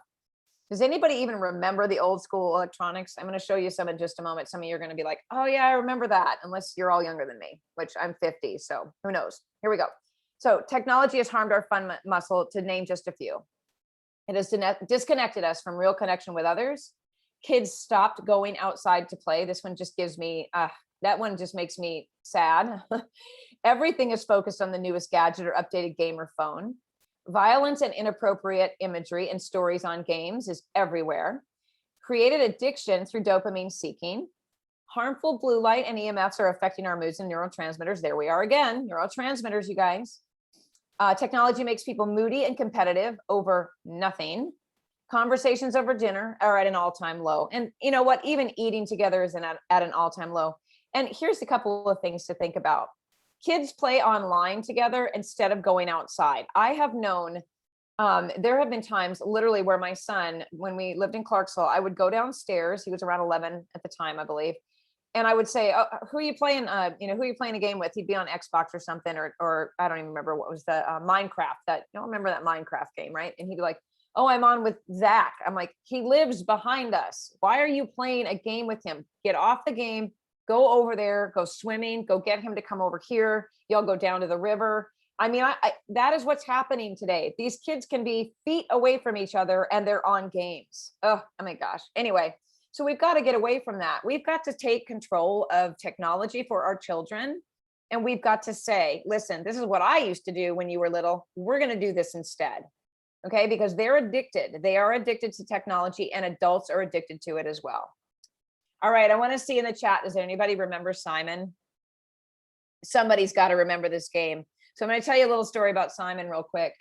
Does anybody even remember the old school electronics? I'm going to show you some in just a moment. Some of you are going to be like, oh yeah, I remember that, unless you're all younger than me, which I'm 50. So who knows? Here we go. So technology has harmed our fun muscle, to name just a few. It has disconnected us from real connection with others. Kids stopped going outside to play. This one just gives me, that one just makes me sad. Everything is focused on the newest gadget or updated game or phone. Violence and inappropriate imagery and stories on games is everywhere. Created addiction through dopamine seeking. Harmful blue light and EMFs are affecting our moods and neurotransmitters. There we are again, neurotransmitters, you guys. Technology makes people moody and competitive over nothing. Conversations over dinner are at an all-time low. And you know what? Even eating together is at an all-time low. And here's a couple of things to think about. Kids play online together instead of going outside. I have known, there have been times literally where my son, when we lived in Clarksville, I would go downstairs. He was around 11 at the time, I believe. And I would say, oh, who are you playing? Who are you playing a game with? He'd be on Xbox or something, or I don't even remember what was the Minecraft. That, you don't remember that Minecraft game, right? And he'd be like, oh, I'm on with Zach. I'm like, he lives behind us. Why are you playing a game with him? Get off the game, go over there, go swimming, go get him to come over here. Y'all go down to the river. I mean, that is what's happening today. These kids can be feet away from each other and they're on games. Oh my gosh. Anyway, so we've got to get away from that. We've got to take control of technology for our children. And we've got to say, listen, this is what I used to do when you were little. We're going to do this instead. Okay, because they're addicted. They are addicted to technology, and adults are addicted to it as well. All right, I want to see in the chat, does anybody remember Simon? Somebody's got to remember this game. So I'm going to tell you a little story about Simon real quick.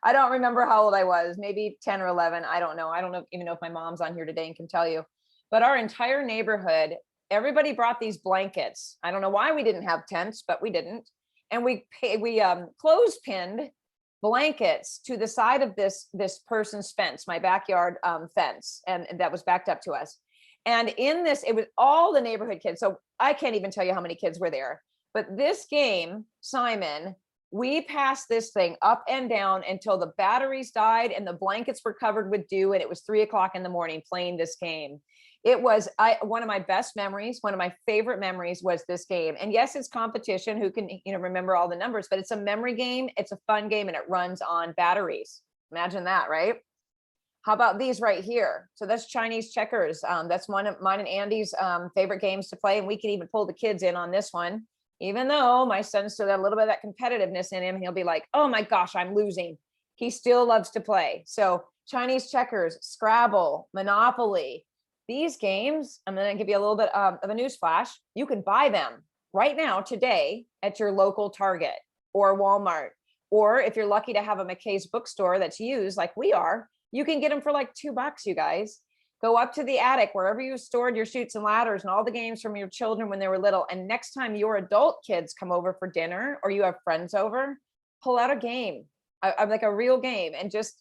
I don't remember how old I was, maybe 10 or 11. I don't know. Even know if my mom's on here today and can tell you. But our entire neighborhood, everybody brought these blankets. I don't know why we didn't have tents, but we didn't. And we clothespined blankets to the side of this person's fence, my backyard fence, and that was backed up to us. And in this, it was all the neighborhood kids. So I can't even tell you how many kids were there. But this game, Simon, We passed this thing up and down until the batteries died and the blankets were covered with dew, and it was 3 o'clock in the morning playing this game. It was one of my best memories. One of my favorite memories was this game. And yes, it's competition. Who can, remember all the numbers, but it's a memory game. It's a fun game, and it runs on batteries. Imagine that, right? How about these right here? So that's Chinese checkers. That's one of mine and Andy's favorite games to play. And we can even pull the kids in on this one. Even though my son still got a little bit of that competitiveness in him, he'll be like, oh my gosh, I'm losing. He still loves to play. So Chinese checkers, Scrabble, Monopoly, these games, I'm going to give you a little bit of a news flash. You can buy them right now today at your local Target or Walmart. Or if you're lucky to have a McKay's bookstore that's used like we are, you can get them for like $2, you guys. Go up to the attic, wherever you stored your Chutes and Ladders and all the games from your children when they were little. And next time your adult kids come over for dinner or you have friends over, pull out a game, like a real game, and just,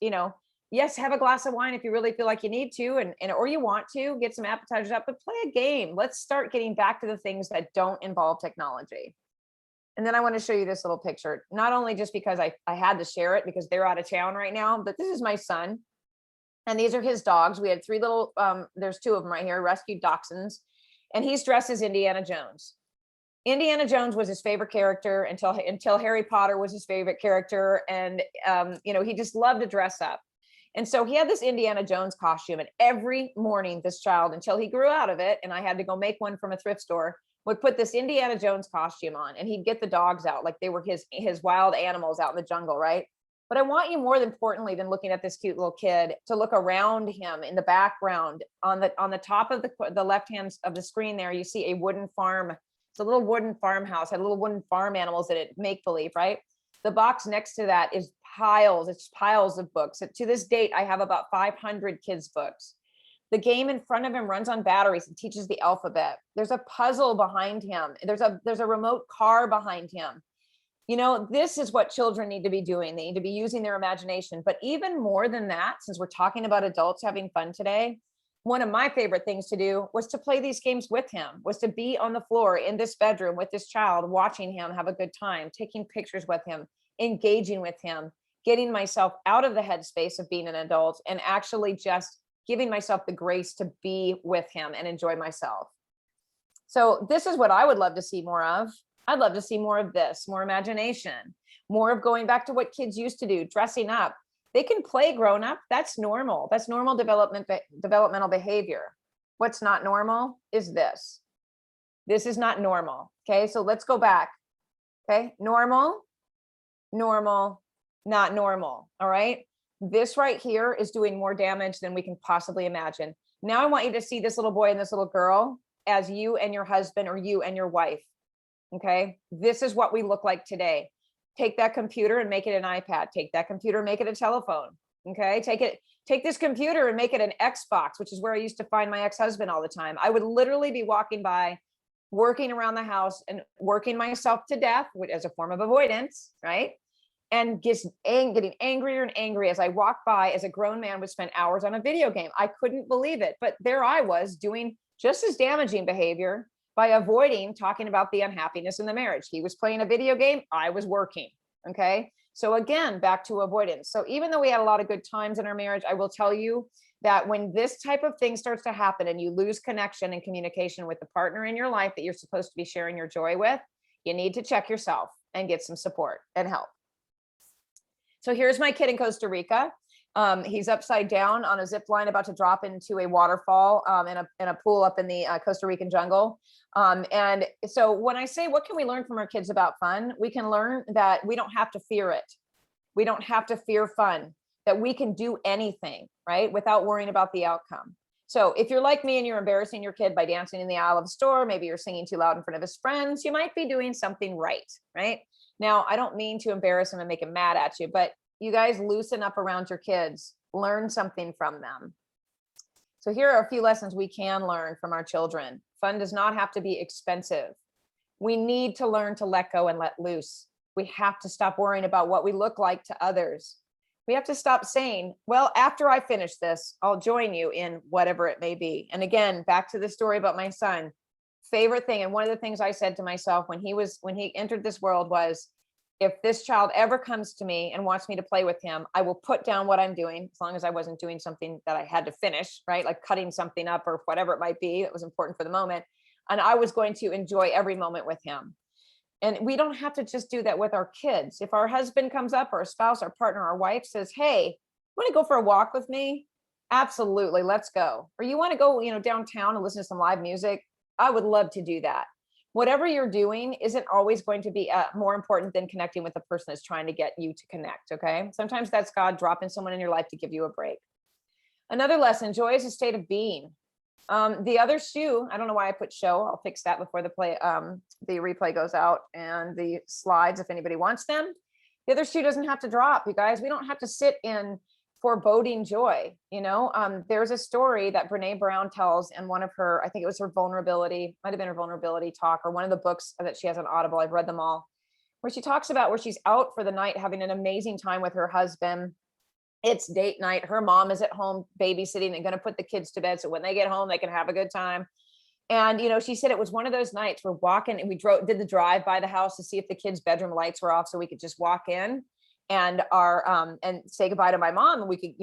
yes, have a glass of wine if you really feel like you need to, and or you want to get some appetizers up, but play a game. Let's start getting back to the things that don't involve technology. And then I want to show you this little picture, not only just because I had to share it because they're out of town right now, but this is my son. And these are his dogs. We had 3 little, there's 2 of them right here, rescued dachshunds. And he's dressed as Indiana Jones. Indiana Jones was his favorite character until Harry Potter was his favorite character. And, he just loved to dress up. And so he had this Indiana Jones costume. And every morning, this child, until he grew out of it, and I had to go make one from a thrift store, would put this Indiana Jones costume on, and he'd get the dogs out like they were his wild animals out in the jungle, right? But I want you, more importantly than looking at this cute little kid, to look around him in the background. On the top of the left hand of the screen there, you see a wooden farm. It's a little wooden farmhouse, had little wooden farm animals in it, make believe, right? The box next to that is piles of books. To this date, I have about 500 kids' books. The game in front of him runs on batteries and teaches the alphabet. There's a puzzle behind him. There's a remote car behind him. This is what children need to be doing. They need to be using their imagination. But even more than that, since we're talking about adults having fun today, one of my favorite things to do was to play these games with him, was to be on the floor in this bedroom with this child, watching him have a good time, taking pictures with him, engaging with him, getting myself out of the headspace of being an adult and actually just giving myself the grace to be with him and enjoy myself. So this is what I would love to see more of. I'd love to see more of this, more imagination, more of going back to what kids used to do, dressing up. They can play grown up. That's normal. That's normal developmental behavior. What's not normal is this. This is not normal. Okay, so let's go back. Okay, normal, not normal. All right. This right here is doing more damage than we can possibly imagine. Now I want you to see this little boy and this little girl as you and your husband, or you and your wife. Okay, this is what we look like today. Take that computer and make it an iPad. Take that computer and make it a telephone. Okay, take this computer and make it an Xbox, which is where I used to find my ex-husband all the time. I would literally be walking by, working around the house and working myself to death as a form of avoidance, right? And just getting angrier and angry as I walked by, as a grown man would spend hours on a video game. I couldn't believe it. But there I was doing just as damaging behavior by avoiding talking about the unhappiness in the marriage. He was playing a video game, I was working. Okay. So again, back to avoidance. So even though we had a lot of good times in our marriage, I will tell you that when this type of thing starts to happen and you lose connection and communication with the partner in your life that you're supposed to be sharing your joy with, you need to check yourself and get some support and help. So here's my kid in Costa Rica. He's upside down on a zip line, about to drop into a waterfall in a pool up in the Costa Rican jungle. And so when I say, what can we learn from our kids about fun? We can learn that we don't have to fear it. We don't have to fear fun, that we can do anything, right? Without worrying about the outcome. So if you're like me and you're embarrassing your kid by dancing in the aisle of a store, maybe you're singing too loud in front of his friends, you might be doing something right? Now, I don't mean to embarrass him and make him mad at you, but you guys loosen up around your kids, learn something from them. So here are a few lessons we can learn from our children. Fun does not have to be expensive. We need to learn to let go and let loose. We have to stop worrying about what we look like to others. We have to stop saying, well, after I finish this, I'll join you in whatever it may be. And again, back to the story about my son, favorite thing. And one of the things I said to myself when he entered this world was, if this child ever comes to me and wants me to play with him, I will put down what I'm doing, as long as I wasn't doing something that I had to finish, right? Like cutting something up or whatever it might be that was important for the moment. And I was going to enjoy every moment with him. And we don't have to just do that with our kids. If our husband comes up, or a spouse, our partner, our wife says, hey, want to go for a walk with me? Absolutely, let's go. Or you want to go, downtown and listen to some live music? I would love to do that. Whatever you're doing isn't always going to be more important than connecting with the person that's trying to get you to connect. Okay. Sometimes that's God dropping someone in your life to give you a break. Another lesson: joy is a state of being. The other shoe, I don't know why I put show. I'll fix that before the replay goes out, and the slides, if anybody wants them. The other shoe doesn't have to drop, you guys. We don't have to sit in foreboding joy. There's a story that Brene Brown tells in one of her, I think it was her vulnerability, might have been her vulnerability talk, or one of the books that she has on Audible. I've read them all, where she talks about where she's out for the night having an amazing time with her husband. It's date night. Her mom is at home babysitting and going to put the kids to bed, so when they get home, they can have a good time. And, she said it was one of those nights we're walking, and we did the drive by the house to see if the kids' bedroom lights were off so we could just walk in and and say goodbye to my mom, and we could,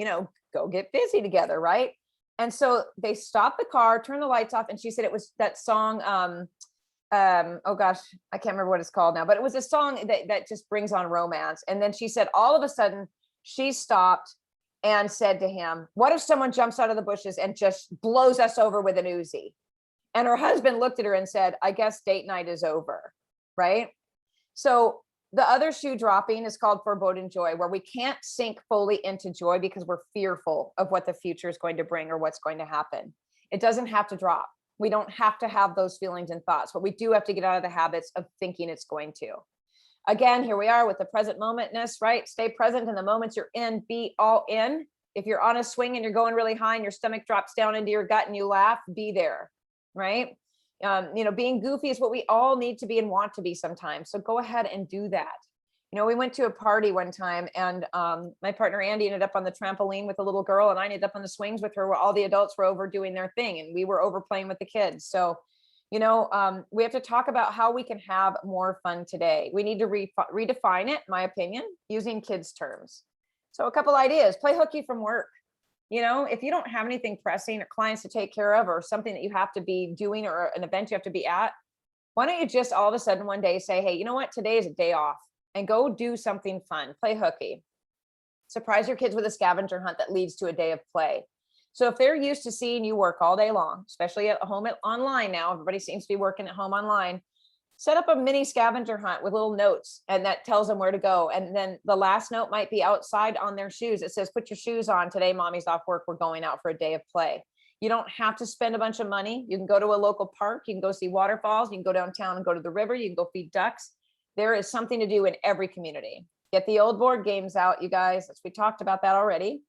go get busy together. Right. And so they stopped the car, turned the lights off. And she said it was that song. Oh gosh, I can't remember what it's called now, but it was a song that just brings on romance. And then she said, all of a sudden she stopped and said to him, what if someone jumps out of the bushes and just blows us over with an Uzi? And her husband looked at her and said, I guess date night is over. Right. So the other shoe dropping is called foreboding joy, where we can't sink fully into joy because we're fearful of what the future is going to bring or what's going to happen. It doesn't have to drop. We don't have to have those feelings and thoughts, but we do have to get out of the habits of thinking it's going to. Again, here we are with the present momentness, right? Stay present in the moments you're in, be all in. If you're on a swing and you're going really high and your stomach drops down into your gut and you laugh, be there, right? Being goofy is what we all need to be and want to be sometimes. So go ahead and do that. We went to a party one time, and my partner Andy ended up on the trampoline with a little girl, and I ended up on the swings with her, where all the adults were over doing their thing and we were over playing with the kids. So, we have to talk about how we can have more fun today. We need to redefine it, in my opinion, using kids' terms. So a couple ideas: play hooky from work. If you don't have anything pressing or clients to take care of, or something that you have to be doing, or an event you have to be at, why don't you just all of a sudden one day say, hey, you know what? Today is a day off, and go do something fun. Play hooky. Surprise your kids with a scavenger hunt that leads to a day of play. So if they're used to seeing you work all day long, especially at home online now, everybody seems to be working at home online, set up a mini scavenger hunt with little notes, and that tells them where to go. And then the last note might be outside on their shoes. It says, put your shoes on. Today, mommy's off work. We're going out for a day of play. You don't have to spend a bunch of money. You can go to a local park. You can go see waterfalls. You can go downtown and go to the river. You can go feed ducks. There is something to do in every community. Get the old board games out, you guys. We talked about that already.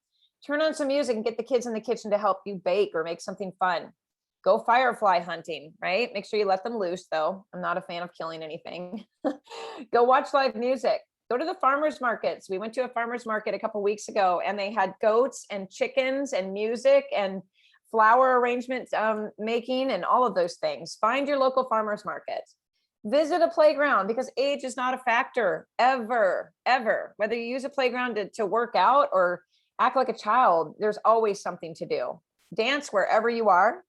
Turn on some music and get the kids in the kitchen to help you bake or make something fun. Go firefly hunting, right? Make sure you let them loose, though. I'm not a fan of killing anything. Go watch live music. Go to the farmers markets. We went to a farmers market a couple of weeks ago, and they had goats and chickens and music and flower arrangement making and all of those things. Find your local farmers market. Visit a playground, because age is not a factor ever. Whether you use a playground to work out or act like a child, there's always something to do. Dance wherever you are.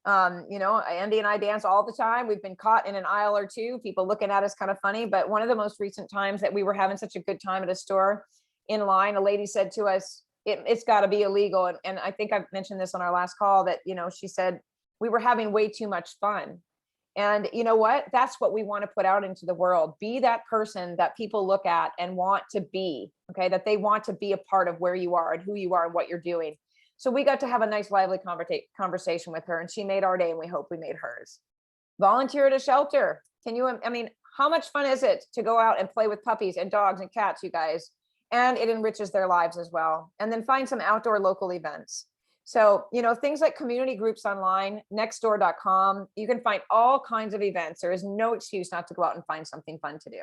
Andy and I dance all the time. We've been caught in an aisle or two, people looking at us kind of funny. But one of the most recent times that we were having such a good time at a store in line, a lady said to us, it's got to be illegal. And I think I've mentioned this on our last call, that, she said we were having way too much fun. And you know what? That's what we want to put out into the world. Be that person that people look at and want to be, okay? That they want to be a part of where you are and who you are and what you're doing. So we got to have a nice, lively conversation with her, and she made our day, and we hope we made hers. Volunteer at a shelter. How much fun is it to go out and play with puppies and dogs and cats, you guys? And it enriches their lives as well. And then find some outdoor local events. So, things like community groups online, nextdoor.com, you can find all kinds of events. There is no excuse not to go out and find something fun to do.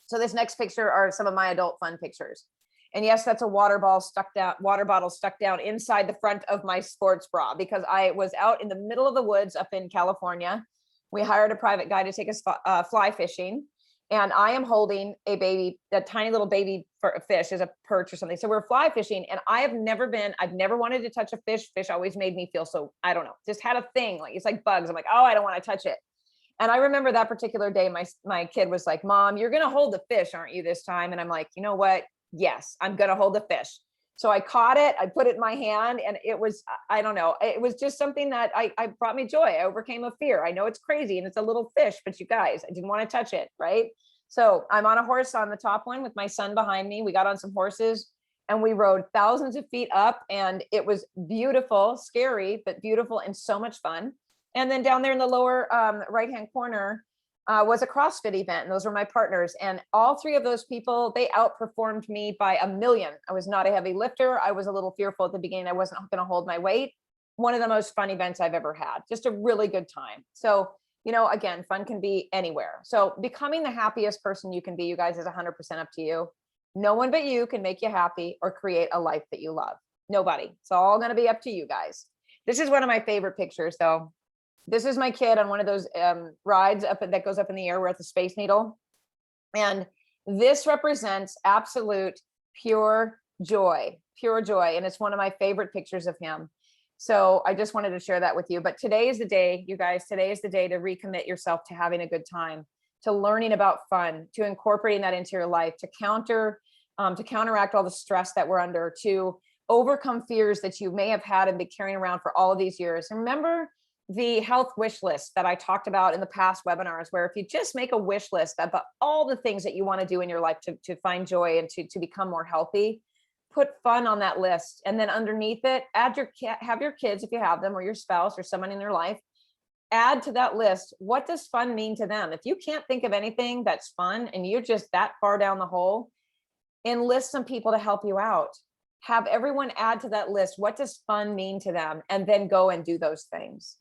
So this next picture are some of my adult fun pictures. And yes, that's a water bottle stuck down inside the front of my sports bra, because I was out in the middle of the woods up in California. We hired a private guy to take us fly fishing. And I am holding a tiny little baby for a fish as a perch or something. So we're fly fishing, and I've never wanted to touch a fish. Fish always made me feel so, I don't know, just had a thing. Like, it's like bugs. I'm like, oh, I don't want to touch it. And I remember that particular day, my kid was like, Mom, you're going to hold the fish, aren't you, this time? And I'm like, you know what? Yes, I'm going to hold the fish. So I caught it, I put it in my hand, and it was, I don't know, it was just something that I brought me joy. I overcame a fear. I know it's crazy and it's a little fish, but you guys, I didn't want to touch it, right? So I'm on a horse on the top one with my son behind me. We got on some horses and we rode thousands of feet up, and it was beautiful, scary, but beautiful and so much fun. And then down there in the lower right-hand corner, was a CrossFit event, and those were my partners. And all three of those people, they outperformed me by a million. I was not a heavy lifter. I was a little fearful at the beginning. I wasn't going to hold my weight. One of the most fun events I've ever had. Just a really good time. So, again, fun can be anywhere. So becoming the happiest person you can be, you guys, is 100% up to you. No one but you can make you happy or create a life that you love. Nobody. It's all going to be up to you guys. This is one of my favorite pictures, though. This is my kid on one of those rides that goes up in the air. We're at the Space Needle. And this represents absolute pure joy. And it's one of my favorite pictures of him. So I just wanted to share that with you. But today is the day, you guys, today is the day to recommit yourself to having a good time, to learning about fun, to incorporating that into your life, to counteract all the stress that we're under, to overcome fears that you may have had and been carrying around for all of these years. Remember the health wish list that I talked about in the past webinars, where if you just make a wish list about all the things that you want to do in your life to find joy and to become more healthy, put fun on that list. And then underneath it, have your kids, if you have them, or your spouse or someone in your life, add to that list, what does fun mean to them? If you can't think of anything that's fun and you're just that far down the hole, enlist some people to help you out. Have everyone add to that list, what does fun mean to them? And then go and do those things.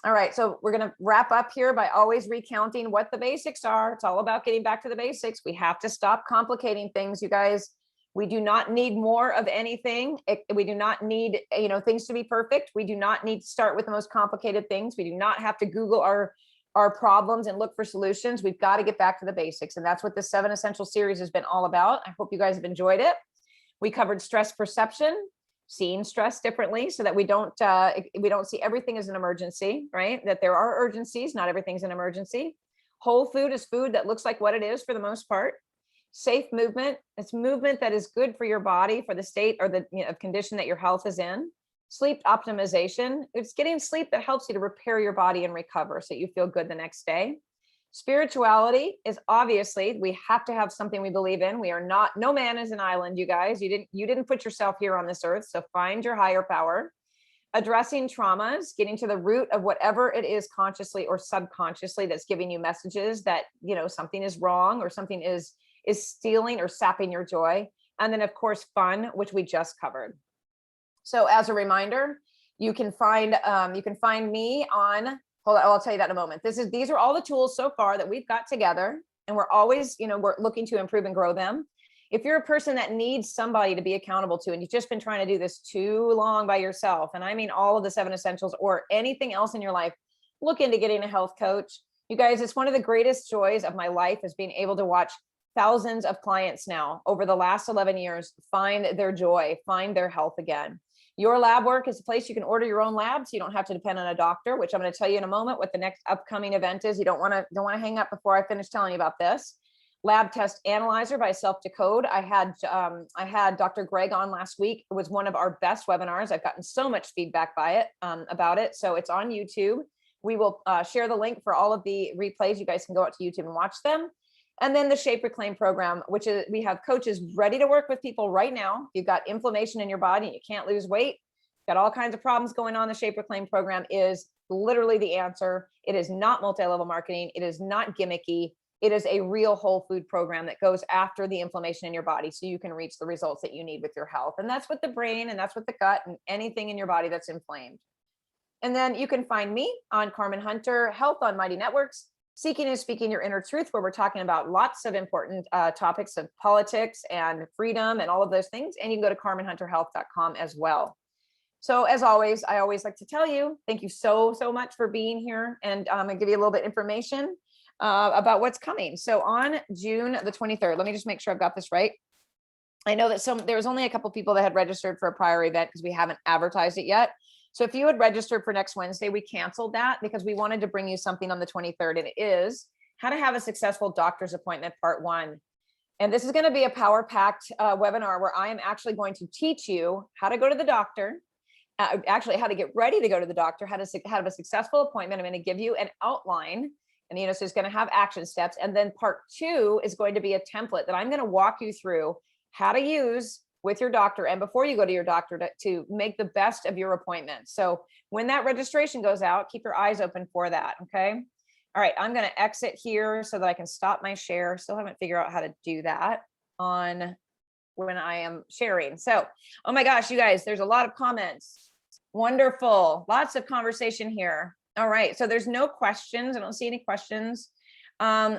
All right, so we're going to wrap up here by always recounting what the basics are. It's all about getting back to the basics. We have to stop complicating things, you guys. We do not need more of anything. We do not need, things to be perfect. We do not need to start with the most complicated things. We do not have to Google our problems and look for solutions. We've got to get back to the basics. And that's what the 7 Essential series has been all about. I hope you guys have enjoyed it. We covered stress perception, seeing stress differently so that we don't see everything as an emergency, right? That there are urgencies, not everything's an emergency. Whole food is food that looks like what it is for the most part. Safe movement, it's movement that is good for your body, for the state or the condition that your health is in. Sleep optimization, it's getting sleep that helps you to repair your body and recover so you feel good the next day. Spirituality is obviously, we have to have something we believe in. We are not, no man is an island, you guys. You didn't put yourself here on this earth, so find your higher power. Addressing traumas, getting to the root of whatever it is consciously or subconsciously that's giving you messages that, something is wrong or something is stealing or sapping your joy. And then of course, fun, which we just covered. So as a reminder, you can find me on, hold on, I'll tell you that in a moment. These are all the tools so far that we've got together, and we're always, we're looking to improve and grow them. If you're a person that needs somebody to be accountable to, and you've just been trying to do this too long by yourself, and I mean all of the 7 essentials or anything else in your life, look into getting a health coach. You guys, it's one of the greatest joys of my life is being able to watch thousands of clients now over the last 11 years find their joy, find their health again. Your lab work is a place you can order your own lab, so you don't have to depend on a doctor, which I'm going to tell you in a moment what the next upcoming event is. You don't want to hang up before I finish telling you about this. Lab test analyzer by Self Decode. I had Dr. Greg on last week. It was one of our best webinars. I've gotten so much feedback about it. So it's on YouTube. We will share the link for all of the replays. You guys can go out to YouTube and watch them. And then the Shape Reclaim program, which is, we have coaches ready to work with people right now. You've got inflammation in your body, you can't lose weight, got all kinds of problems going on. The Shape Reclaim program is literally the answer. It is not multi-level marketing. It is not gimmicky. It is a real whole food program that goes after the inflammation in your body so you can reach the results that you need with your health. And that's with the brain, and that's with the gut, and anything in your body that's inflamed. And then you can find me on Carmen Hunter Health on Mighty Networks, Seeking and Speaking Your Inner Truth, where we're talking about lots of important topics of politics and freedom and all of those things. And you can go to carmenhunterhealth.com as well. So as always, I always like to tell you, thank you so much for being here. And I'm gonna give you a little bit of information. about what's coming. So on June the 23rd, let me just make sure I've got this right. I know that there was only a couple people that had registered for a prior event because we haven't advertised it yet. So if you had registered for next Wednesday, we canceled that because we wanted to bring you something on the 23rd, and it is how to have a successful doctor's appointment, part 1. And this is going to be a power-packed webinar where I am actually going to teach you how to go to the doctor, actually how to get ready to go to the doctor, how to have a successful appointment. I'm going to give you an outline, and so it's going to have action steps. And then part 2 is going to be a template that I'm going to walk you through how to use with your doctor and before you go to your doctor to make the best of your appointment. So when that registration goes out, keep your eyes open for that. Okay. All right. I'm going to exit here so that I can stop my share. Still haven't figured out how to do that on when I am sharing. So, oh my gosh, you guys, there's a lot of comments. Wonderful. Lots of conversation here. All right. So there's no questions. I don't see any questions.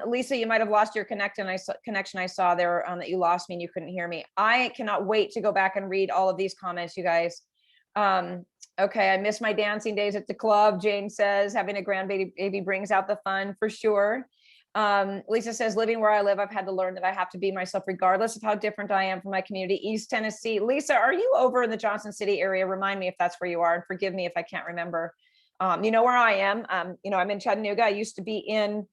Lisa, you might have lost your connection. I saw there that you lost me and you couldn't hear me. I cannot wait to go back and read all of these comments, you guys. Okay, I miss my dancing days at the club. Jane says having a grandbaby brings out the fun for sure. Lisa says living where I live, I've had to learn that I have to be myself regardless of how different I am from my community. East Tennessee. Lisa, are you over in the Johnson City area? Remind me if that's where you are, and forgive me if I can't remember. You know where I am. I'm in Chattanooga. I used to be in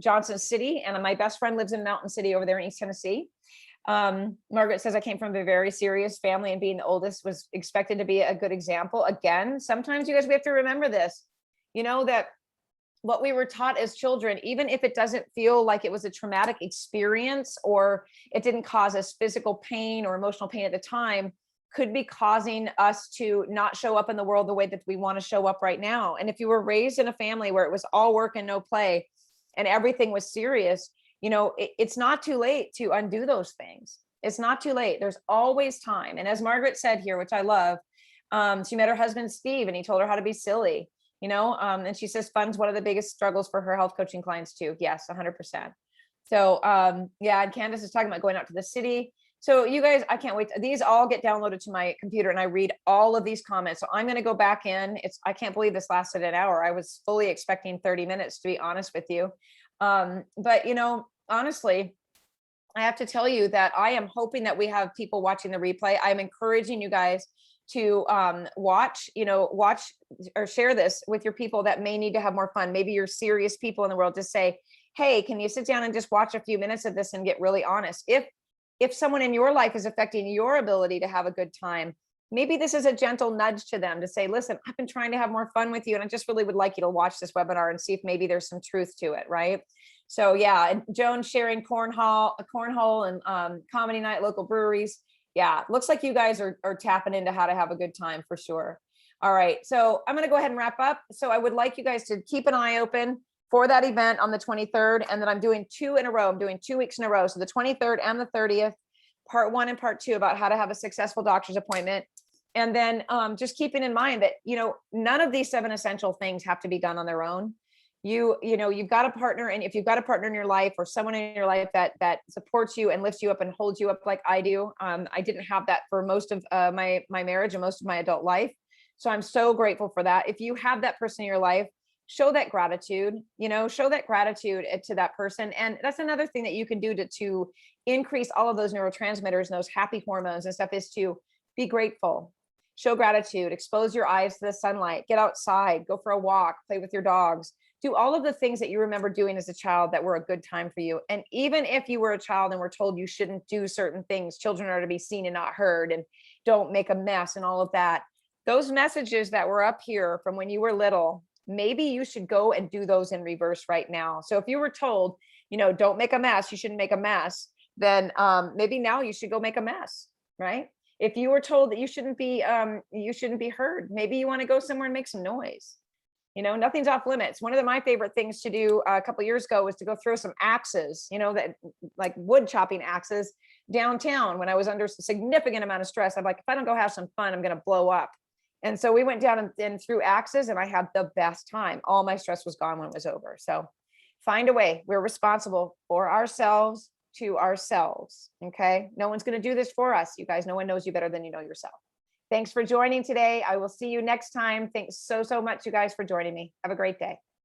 Johnson City, and my best friend lives in Mountain City over there in East Tennessee. Margaret says I came from a very serious family, and being the oldest was expected to be a good example. Again, sometimes you guys, we have to remember this, that what we were taught as children, even if it doesn't feel like it was a traumatic experience or it didn't cause us physical pain or emotional pain at the time, could be causing us to not show up in the world the way that we want to show up right now. And if you were raised in a family where it was all work and no play and everything was serious, it's not too late to undo those things. It's not too late. There's always time. And as Margaret said here, which I love, she met her husband, Steve, and he told her how to be silly, and she says fun's one of the biggest struggles for her health coaching clients too. Yes, 100%. So yeah, and Candace is talking about going out to the city. So you guys, I can't wait. These all get downloaded to my computer and I read all of these comments. So I'm going to go back in. I can't believe this lasted an hour. I was fully expecting 30 minutes, to be honest with you. But honestly, I have to tell you that I am hoping that we have people watching the replay. I'm encouraging you guys to watch or share this with your people that may need to have more fun. Maybe you're serious people in the world. Just say, hey, can you sit down and just watch a few minutes of this and get really honest? If someone in your life is affecting your ability to have a good time, maybe this is a gentle nudge to them to say, listen, I've been trying to have more fun with you, and I just really would like you to watch this webinar and see if maybe there's some truth to it, right? So yeah, and Joan sharing cornhole and comedy night, local breweries. Yeah, looks like you guys are tapping into how to have a good time for sure. All right, so I'm going to go ahead and wrap up. So I would like you guys to keep an eye open for that event on the 23rd. And then I'm doing 2 in a row. I'm doing 2 weeks in a row. So the 23rd and the 30th, part 1 and part 2 about how to have a successful doctor's appointment. And then just keeping in mind that, none of these 7 essential things have to be done on their own. You've got a partner, and if you've got a partner in your life or someone in your life that supports you and lifts you up and holds you up like I do, I didn't have that for most of my marriage and most of my adult life. So I'm so grateful for that. If you have that person in your life, show that gratitude, show that gratitude to that person. And that's another thing that you can do to increase all of those neurotransmitters and those happy hormones and stuff, is to be grateful, show gratitude, expose your eyes to the sunlight, get outside, go for a walk, play with your dogs, do all of the things that you remember doing as a child that were a good time for you. And even if you were a child and were told you shouldn't do certain things, children are to be seen and not heard, and don't make a mess and all of that, those messages that were up here from when you were little, maybe you should go and do those in reverse right now. So if you were told, don't make a mess, you shouldn't make a mess, then maybe now you should go make a mess, right? If you were told that you shouldn't be heard, maybe you want to go somewhere and make some noise. Nothing's off limits. One of my favorite things to do a couple of years ago was to go throw some axes, that like wood chopping axes downtown when I was under a significant amount of stress. I'm like, if I don't go have some fun, I'm going to blow up. And so we went down and threw axes, and I had the best time. All my stress was gone when it was over. So find a way. We're responsible for ourselves, to ourselves. Okay. No one's going to do this for us. You guys, no one knows you better than you know yourself. Thanks for joining today. I will see you next time. Thanks so much, you guys, for joining me. Have a great day.